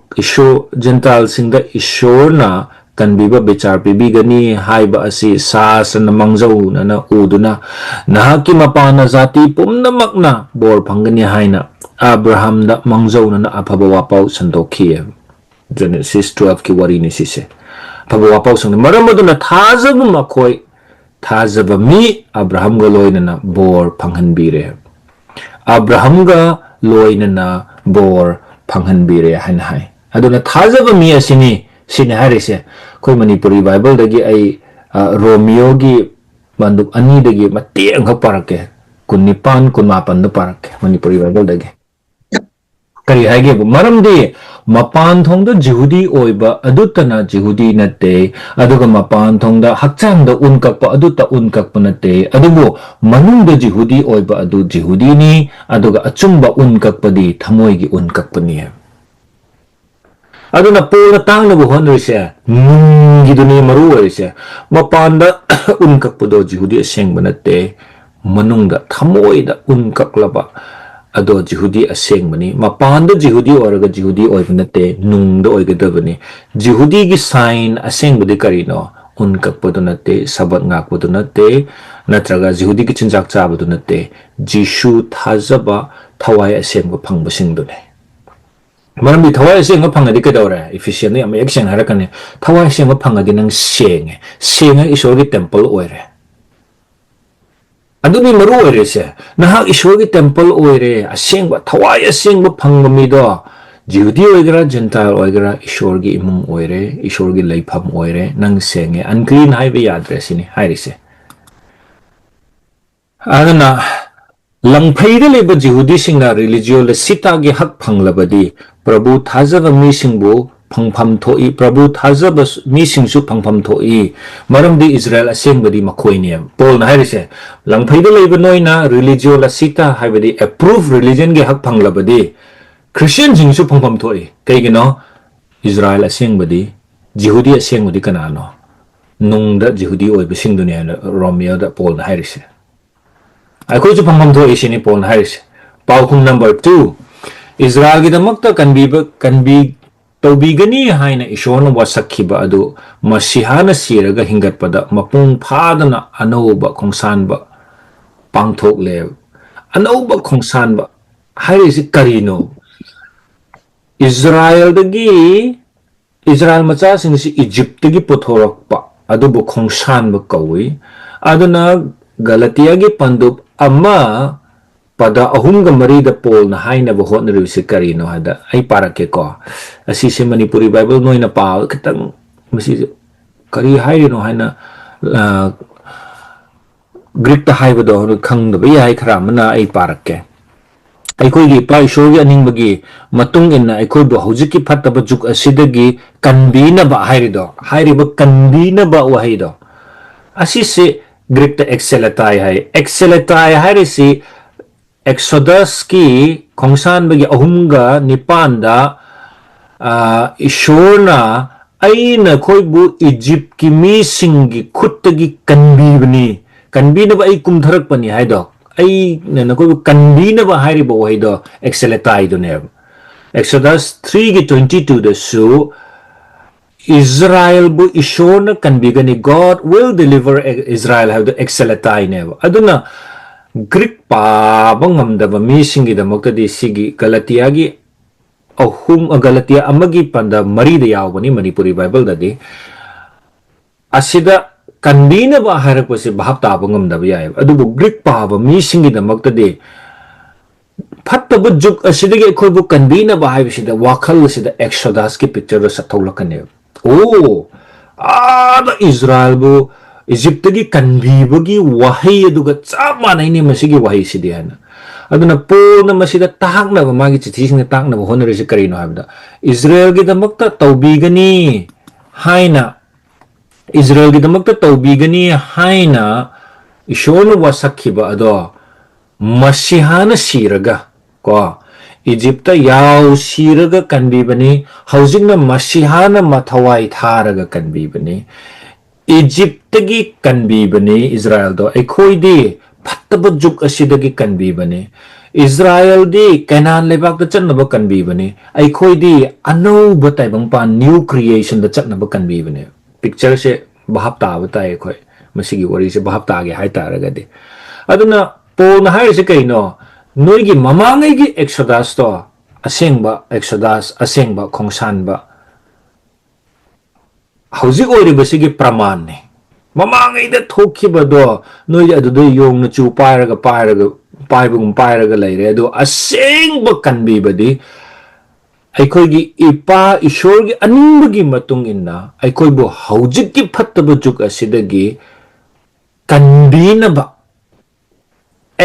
Gentile singda ishor na kanbiba bichar pibigani haiba asi sasana mangzau na uduna nahaki mapana zati pumnamakna bor phangani haina Abraham da mangzau na aphaba wapau sandokhi Genesis 12 ki wari ni sise aphaba wapau sang maramaduna thazaba makhoi thazaba mi Abraham ga loina bor phanghanbire Abraham ga loina na bor phanghanbire hanhai aduna thazaba mi asini sini harise koi Manipuri Bible dagi ai Romeo gi banduk ani dagi mati ang parake kunipan kunmapan do parake Manipuri Bible dagi kari hage maram di mapan thong da Jehudi oiba adutana Jehudi nate aduga mapan thong da hakchang da unkakpa aduta unkakpa nate adubu manung da Jehudi oiba adu Jehudi ni aduga achumba unkakpa di thamoi gi unkakpa ni aduna pol tang na buhon rese giduni maru rese mapanda unkak pudo Jehudi aseng banate manungda thamoi da unkak laba ado Jehudi aseng bani mapanda Jehudi oraga Jehudi oi banate nungda oi gadabani Jehudi gi sign aseng budi karino unkak pudo nate sabat ngak pudo nate natraga Jehudi gi chinjak cha pudo nate Jishu thazaba thawai aseng ba phang basing dune Marambi thawai sing phangadi kadawra efficient yam action harakane thawai sing phangadi nang seng isor gi temple oire aduni maru oire se nahak isor gi temple oire aseng ba thawai aseng ba phangmi do Jehudi oigra Gentile oigra isor gi imung oire isor gi leifam oire nang senge unclean haibe yadre sini hairise aduna Langphaida leba Jehudi singna religio le sita ge hak phanglabadi Prabhu thazaba mi singbu phangpham thoi Prabhu thazaba mi singsu phangpham thoi maramdi Israel asengbadi makhoini Paul na hairise langphaida leba noina religio la sita haibadi approved religion ge hak phanglabadi Christian singsu phangpham thoi kaigino Israel asengbadi Jehudi asengbadi kanano nungda Jehudi oiba singduni Romeo da Paul na hairise Aku ju phangpham thoi sini Paul hairise paukhum number 2 Israel gidamakta kanbi tawbigani haina ishorna wasakhiba adu masihana siraga hingatpada mapung phadana anauba khongsanba pangthok le anauba khongsanba hairisi karino Israel macha singsi Egypt gi pothorakpa adubu khongsanba kawi aduna Galatiyagi pandup amma pada ahumga marida Paul na haina ba hot na revisi karino hada ay parake ko asisi Manipuri Bible no ina pa kitang masi kari hairi no haina Greek ta haiba do khang da ba yai khram na ay parake ay ko gi pa shogi aning bagi matung in ay ko do hojiki phatta ba juk asidagi kanbina ba hairi ba kanbina ba wahi do asisi Greek ta excelatai hai resi Exodus ki khongsan bagi ahumga nipanda ishorna aina khoibu Egypt ki mi singi khuttagi kanbina ba ai kumtharak pani hai do ai na khoibu kanbina ba hai ri bo hai do excelatai do ne Exodus 3 ki 22 da su Israel bu ishorna kanbigani God will deliver Israel have the excelatai never aduna Greek pa bangamdaba misingi da makadi sigi Galatiyagi Galatiya amagi panda marida yawbani Manipuri Bible dadi asida kanbina ba harakpasi bahap taba ngamdaba yay adubu Greek pa ba misingi da makadi fattaba juk asidagi akoibu kanbina ba haibasida wakhal sida Exodus ki picture sa thawlakani Oh, ada Israel bu Egyptagi kanbibagi wahay aduga tsama na ini masigi wahay si diyan. Aduna po na masida tahak na magi chitising na tahak na honor si karino habda. Israel gidamakta taubigani haina Israel gidamakta taubigani haina ishonu wasakhiba ado masihana siraga ko Egypta yaw siraga kanbibani haujingna masihana mathawai tharaga kanbibani Egyptagi kanbibani Israel do ekhoidi phattaba juk asidagi kanbibani Israel di Canaan lebak da chatnaba kanbibani ekhoidi anouba taibangpa new creation da chatnaba kanbibani picture se bahap ta batai khoi masigi wari se bahap ta ge hai taragadi aduna po na hai se kaino noigi mamangai gi exodus to asengba exodus asengba khongsanba hauzik oiribasigi praman ne mamangai da thokibado noi adu yong na chu pairaga pairaga leire adu asengba kanbibadi ꯑꯩꯈꯣꯏꯒꯤ ꯏꯄꯥ ꯏꯁꯣꯔꯒꯤ ꯑꯅꯤꯡꯕꯒꯤ ꯃꯇꯨꯡ ꯏꯟꯅ ꯑꯩꯈꯣꯏꯕꯨ ꯍꯧꯖꯤꯛꯀꯤ ꯐꯠꯇꯕ ꯖꯨꯒ ꯑꯁꯤꯗꯒꯤ ꯀꯟꯕꯤꯅꯕ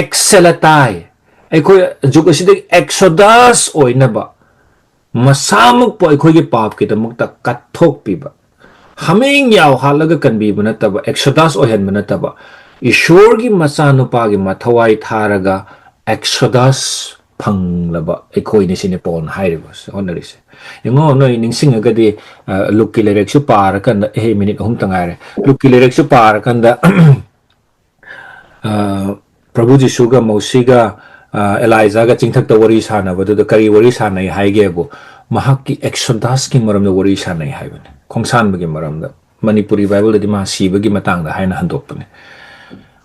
ꯑꯦꯛꯁꯦꯂꯇꯥꯏ ꯑꯩꯈꯣꯏ ꯖꯨꯒ ꯑꯁꯤꯗꯒꯤ ꯑꯦꯛꯁꯣꯗꯁ ꯑꯣꯏꯅꯕ ꯃꯁꯥꯃꯛꯄꯨ ꯑꯩꯈꯣꯏꯒꯤ ꯄꯥꯞꯀꯤꯗꯃꯛꯇ ꯀꯠꯊꯣꯛꯄꯤꯕ ꯍꯥꯃꯦꯡ ꯌꯥꯎ ꯍꯥꯠꯂꯒ ꯀꯟꯕꯤꯕ ꯅꯠꯇꯕ ꯑꯦꯛꯁꯣꯗꯁ ꯑꯣꯏꯍꯟꯕ ꯅꯠꯇꯕ ꯏꯁꯣꯔꯒꯤ ꯃꯆꯥꯅꯨꯄꯥꯒꯤ ꯃꯊꯋꯥꯏ ꯊꯥꯔꯒ ꯑꯦꯛꯁꯣꯗꯁ ꯐꯪꯂꯕ ꯑꯩꯈꯣꯏꯅꯤ ꯁꯤꯅꯤ ꯄꯣꯜꯅ ꯍꯥꯏꯔꯤꯕ ꯍꯣꯠꯅꯔꯤꯁꯦ ꯌꯦꯡꯉꯣ ꯅꯣꯏ ꯅꯤꯡꯁꯤꯡꯉꯒꯗꯤ ꯂꯨꯛꯀꯤ ꯂꯥꯏꯔꯤꯛꯁꯨ ꯄꯥꯔꯀꯥꯟꯗ ꯃꯤꯅꯤꯠ 3 ꯇ ꯉꯥꯏꯔꯦ ꯂꯨꯛꯀꯤ ꯂꯥꯏꯔꯤꯛꯁꯨ ꯄꯥꯔꯀꯥꯟꯗ ꯄ꯭ꯔꯚꯨ ꯖꯤꯁꯨꯒ ꯃꯧꯁꯤꯒ ꯑꯦꯂꯥꯏꯖꯥꯒ ꯆꯤꯡꯊꯛꯇ ꯋꯥꯔꯤ ꯁꯥꯟꯅꯕꯗꯨꯗ ꯀꯔꯤ ꯋꯥꯔꯤ ꯁꯥꯟꯅꯩ ꯍꯥꯏꯒꯦꯕꯨ ꯃꯍꯥꯛꯀꯤ ꯑꯦꯛꯁꯣꯗꯁꯀꯤ ꯃꯔꯝꯗ ꯋꯥꯔꯤ ꯁꯥꯟꯅꯩ ꯍꯥꯏꯕꯅꯤ ꯈꯣꯡꯁꯥꯟꯕꯒꯤ ꯃꯔꯝꯗ ꯃꯅꯤꯄꯨꯔꯤ ꯕꯥꯏꯕꯜꯗꯗꯤ ꯃꯥ ꯁꯤꯕꯒꯤ ꯃꯇꯥꯡꯗ ꯍꯥꯏꯅ ꯍꯟꯗꯣꯛꯄꯅꯤ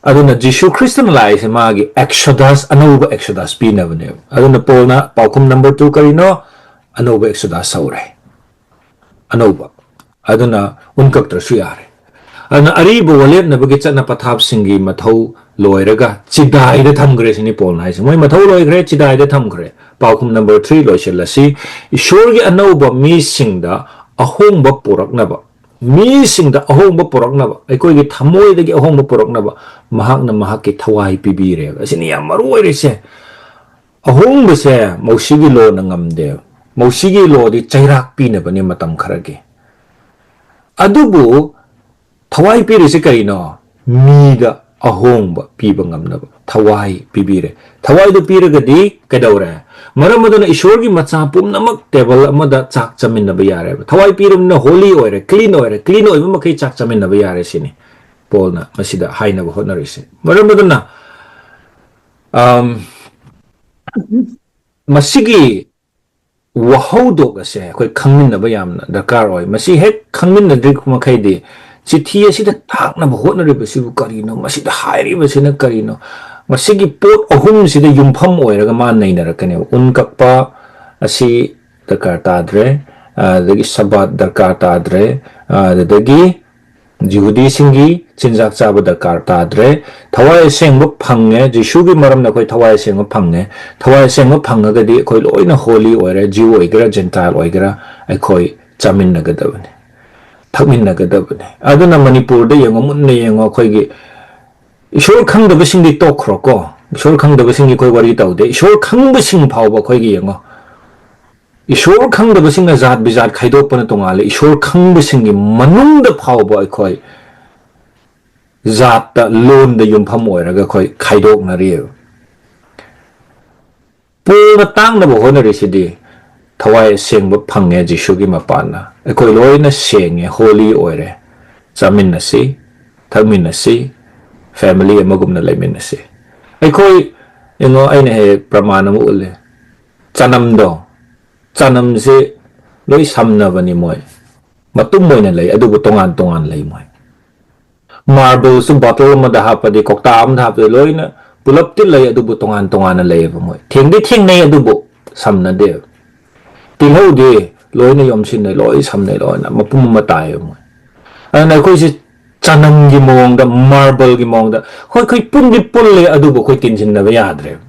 aduna Jishu Christian lies magi exodus anouba exodus pinabane aduna polna paukum number 2 karino anouba exodus saure anouba aduna unkaktra su yare aduna aribo walep na bagi chatna pathap singi mathau loiraga chidai da thamgre sini polna haise moi mathau loigre chidai da thamgre paukum number 3 loiselasi ishorgi anouba mi singda ahongba puraknaba mi singda ahongba puraknaba aikoigi thamoidagi ahongba puraknaba mahakna mahakki thawai pibire asini yam maru oirise ahongba se mausigi lo na ngamde mausigi lo di chairak pinabani matam kharagi adubu thawai pirise karino miga ahongba piba ngamnaba thawai pibire thawai du piragadi kadaure maramudana ishorgi macha pumnamak table amada chak chaminaba yare thawai pirumna holy oire clean oiba makai chak chaminaba yare sini polna masida hainaba honarise maramudana masigi wahawdog ase koi khangminaba yamna dakar oi masi hek khangminadri kumakhaidi chithi asida thaknaba honariba sibu karino masida hairiba sina karino masigi pot ahum sida yumpham oiraga ma nainarakane unkakpa asi dakar tadre dagi sabat dakar tadre dagi Jihudi singi chinjak chaba dakar tadre thawai sengba phangne jishugi maramna koi thawai sengba phangagadi koi loina holy oire jiu oigara gentile oigara koi chaminnagadabane thakminnagadabane aduna manipur da yengo munne yengo koi gi ishor khangdaba singi tokhro ko ishor khangdaba singi koi wari taude ishor khangba sing phawba koi gi yengo ishor khangdaba singa zat bizat khaidopana tongale ishor khangba singi manungda phawba khoi zat ta lon da yumpham oiraga khoi khaidok na ri pura tang na bo na ri sidi thawai sengba phangge jishugi mapana khoi loina senge holy oire chamin na si thagmin na si family amagum na laimin na si khoi eno aina he pramana mu ule chanam do chanam se loi samna bani moi matum moi na lai adubu tongan lai moi marble su bottle ma da hapadi kokta am da hapadi loi na pulap til lai adubu tongan na lai ba moi theng nei adubu samna de tilho de loi na yom sin nei loi sam nei loi na mapum ma tai moi ana khoi si chanam gi mong da marble gi mong da khoi pun le adubu khoi tin sin na ba yadre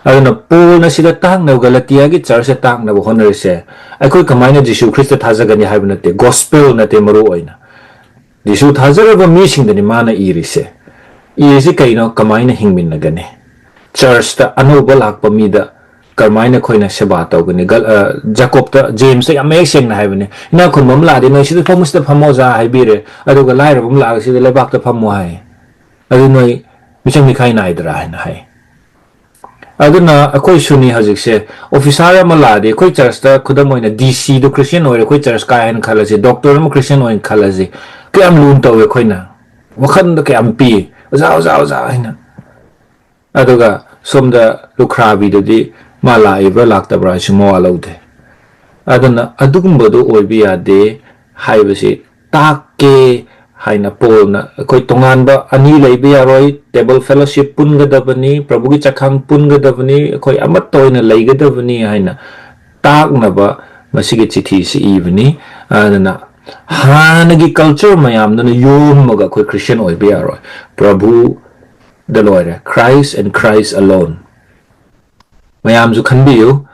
aduna pona sida tang na Galatiyagi church tang na honarise aikoi kamaina Jisu Christ thajagani haibna te gospel na te maru oina Jisu thazaraba misingdani mana irise isi kaino kamaina hingminnagani church ta anoba lakpa mida karmaina khoina seba tawgani Jacob ta James ya mek seng na haibani ina khunmam ladi noi sida famusta famoza haibire aduga lairabum lag sida lebak ta famu hai adu noi michang mikhai naidra haina hai aduna akoi suni hajikse officer ama ladi koi church ta khudam oina DC do Christian oire koi church ka hain khalase doctor ama Christian oin khalase kayam lun tawe khoina wakhan da kayam pi oza haina aduga somda lukhrabi dodi mala ibra laktabra simo alaude aduna adugumbado oibi ade haibasi takke haina polna koi tonganba ani leibi aroi table fellowship pungadabani prabhugi chakhang pungadabani koi amat toina leigadabani haina taknaba masigi chithi si ibni aduna hanagi culture mayamna yommaga koi Christian oibi aroi prabhu the Lord Christ and Christ alone mayam su khanbiyu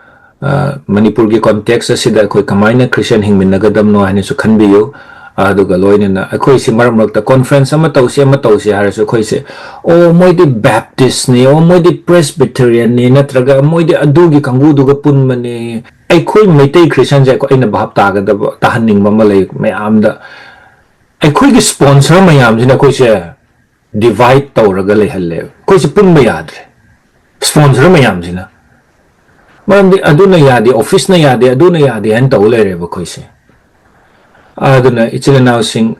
Manipur gi context asida koi kamaina Christian hingminagadam no haine su khanbiyu aduga loinena akoi si maramrakta conference ama tausi harasu koi se o moidi Baptist ni o moidi Presbyterian ni natraga moidi adugi kanguduga punmani aikoi meitei Christian ja ko aina bhap tagada tahanning mamalai mayamda aikoi gi sponsor mayam jina koi se divide tawraga lehalle koi se punba yadre sponsor mayam jina maramdi aduna yadi office na yadi aduna yadi han tawlere ba koi se aduna ichilanaw sing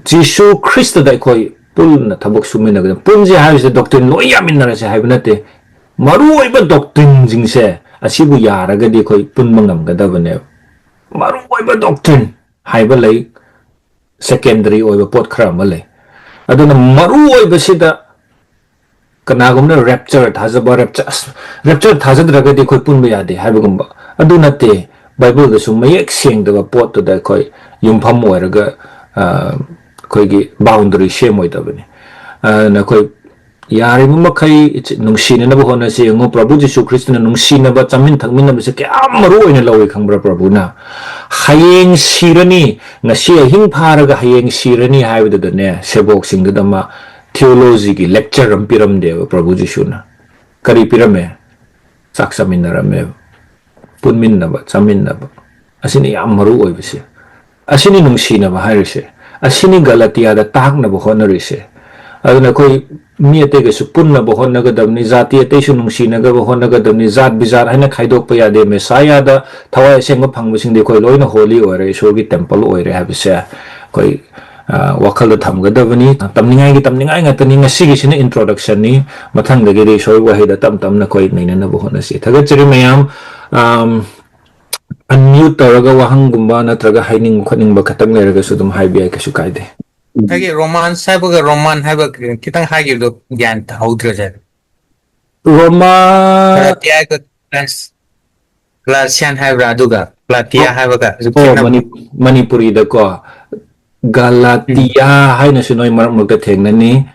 Jisu Christ da koi pulna thabok suminaga punje haise doctrine loi yaminara se haibnate maru oiba doctrine jingse asibu yaraga di koi punma ngamgadabane maru oiba doctrine haiba lei secondary oiba pot khara ma lei aduna maru oiba sida kanagumna rapture thazaba rapture thazadra di koi punba yade haibagumba aduna te Bible da sum mayek seng da pot da koi yumpham oiraga koi gi boundary shame oidabani na koi yari makai nungsina na hona se ngo Prabhu Jisu Christ na nungsina ba chamin thangmin na se kya maru oina lawi khangbra Prabhu na hayeng sirani ngasi hing pharaga hayeng sirani haibda da ne sebok sing da ma theology gi lecture ram piram de Prabhu Jisu na kari pirame saksamin na rame punmin na ba chamin na ba asini yam maru oi bise asini nungsina ba harise asini Galatiya da tak na ba hona rise aduna koi mi ate ga supun na ba hona ga dabni zati ate su nungsina ga ba hona ga dabni zat bizar haina khaidok pa ya de mesaya da thawai seng ba phang bising de koi loina holy ore issur gi temple ore ha bise koi wakal da tham ga dabni tamningai nga tani ngasi gi sine introduction ni mathang da ge soi wa heda tam na koi naina na ba hona si thaga chiri mayam unmute tawraga wahangumba natraga haining khoning ba khatang leraga su dum haibi ai kasu kaide Hagi Roman Cyber Roman have kitang hagi do Gan Haudra. Roma Galatian have Raduga, Platia have Manipuri da ko Galatiya haina sunoi maram ga thengnani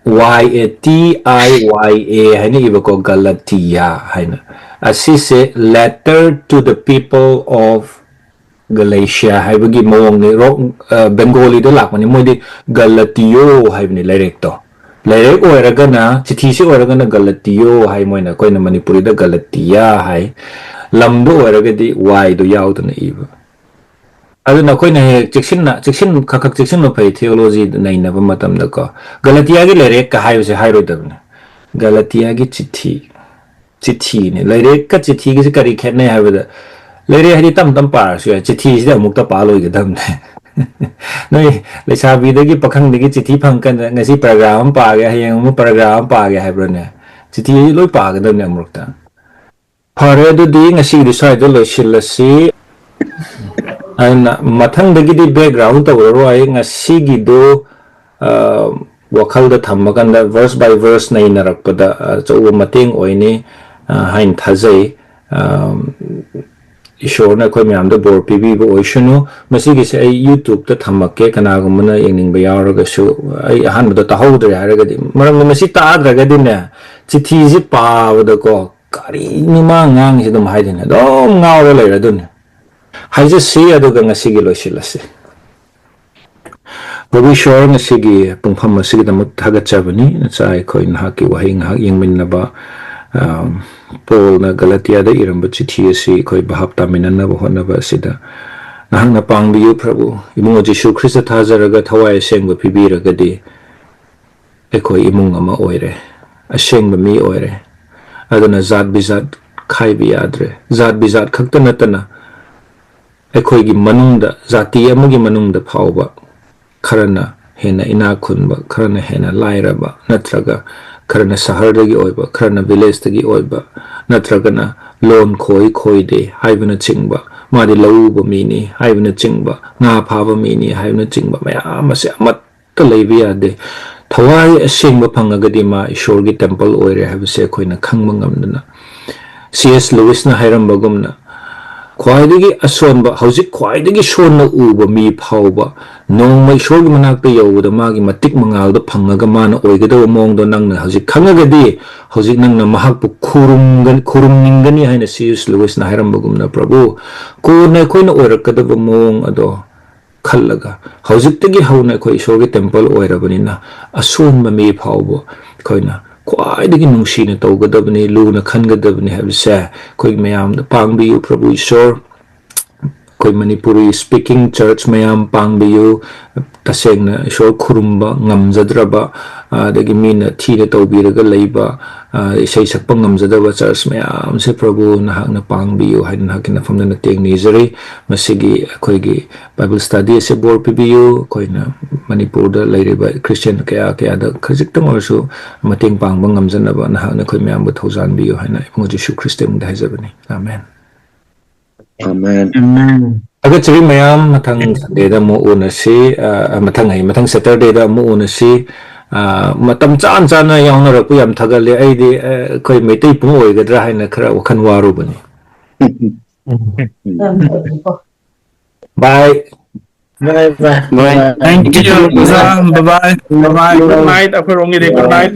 YATIYA haina iba ko Galatiya haina asise letter to the people of Galatia haibagi mawong ni Bengali da lakmani moidi Galatiyo haibni lairek to lairek oiraga na chithi si oiraga na Galatiyo hai moina koina Manipuri da Galatiya hai lamdo oiraga di y do yaw na iba aduna koina he chikshin khakak chikshin no pai theology Neinaba matam da ko Galatiya gi lairek ka haibse hairo dabna Galatiya gi chithi ne lairek ka chithi gi kari khenne haibada Lere hari tam par su chithi sida mukta paloi ga dam ne noi le sabi da gi pakhang de gi chithi phang kan ngasi program pa ga hayang mu program pa ga haibra ne chithi loi pa ga dam ne mukta phare du di ngasi ri sai do lo shilasi ana mathang de gi di background to ro ai ngasi gi do wakal da thamma kan da verse by verse nei narak pa da cho mateng oini hain thazai Ishorna koi myam da bor pibi bo oishunu masigi se ai YouTube ta thamakke kana gumna yengning ba yaraga su ai han da ta hawdre haraga di maram masi ta adraga di ne chithi ji pa da ko kari ni ma ngang si dum haidin do ngawra le ra dun haije si adu ga ngasi gi lo silase Prabu Ishwar ngasigi pungpham asigi damut thagatchabani nachai khoi nahaki wahi ngahak yengminnaba Paul na Galatiya da iramba chithi asi khoi bahap taminannaba hotnaba asida nahakna pangbiyu Prabu imung Jisu Krista thajaraga thawai asengba pibiragadi ekhoi imung ama oire asengba mi oire aduna zat bizat khaibi yadre zat bizat khakta natana ekhoi gi manungda zati amagi manungda phawba Karana hena ina khunba karana hena lairaba natraga karana sahardagi oiba karana village dagi oiba natraga na lon khoi de haibana chingba madi lauba mini haibana chingba nga phaba mini haibana chingba mayam ase amatta leibi ade thawai asengba phangagadi ma ishorgi temple oire habse khoina khangba ngamdana C.S. Lewis na hairamba gumna Kwaidagi asonba hauzik kwaidagi sonna uba mi phawba nongmai shorgi manakta yawda magi matik mangalda phangaga mana oigadawa mongdo nangna hauzik khangagadi hauzik nangna mahakpu khurumningani haina C.S. Lewis na hairambagumna Prabhu kona koina oirakadaba mong ado khallaga hauziktagi hauna koi shorgi temple oirabanina asonba mi phawba koina kwaidagi nungsina tawgadabani luna khangadabani habise koi mayam da pangbiyu Prabhu Ishwar koi Manipuri speaking church mayam pangbiyu tasengna Ishwar khurumba ngamjadraba dagi mina thina tawbiraga leiba isai sakpa ngamjadaba church mayam se Prabhu nahakna pangbiyu haina nahakina famdana tengnizari masigi koigi Bible study se bor pibiyu koina Manipur da leiriba Christian kaya da khajiktam orsu mating pangba ngamjanaba nahakna koi mayam bu thawjanbiyu haina imung Jisu Krista mungda haijabani amen Amen. Aga chiri mayam mathang Sunday da mu unasi mathang Saturday da mu unasi matam chan na yauna rapu yam thagale aidi koi meitai pung oigadra haina khara wakhan warubani bye Bye. Thank you. Bye bye. Good night. Good night.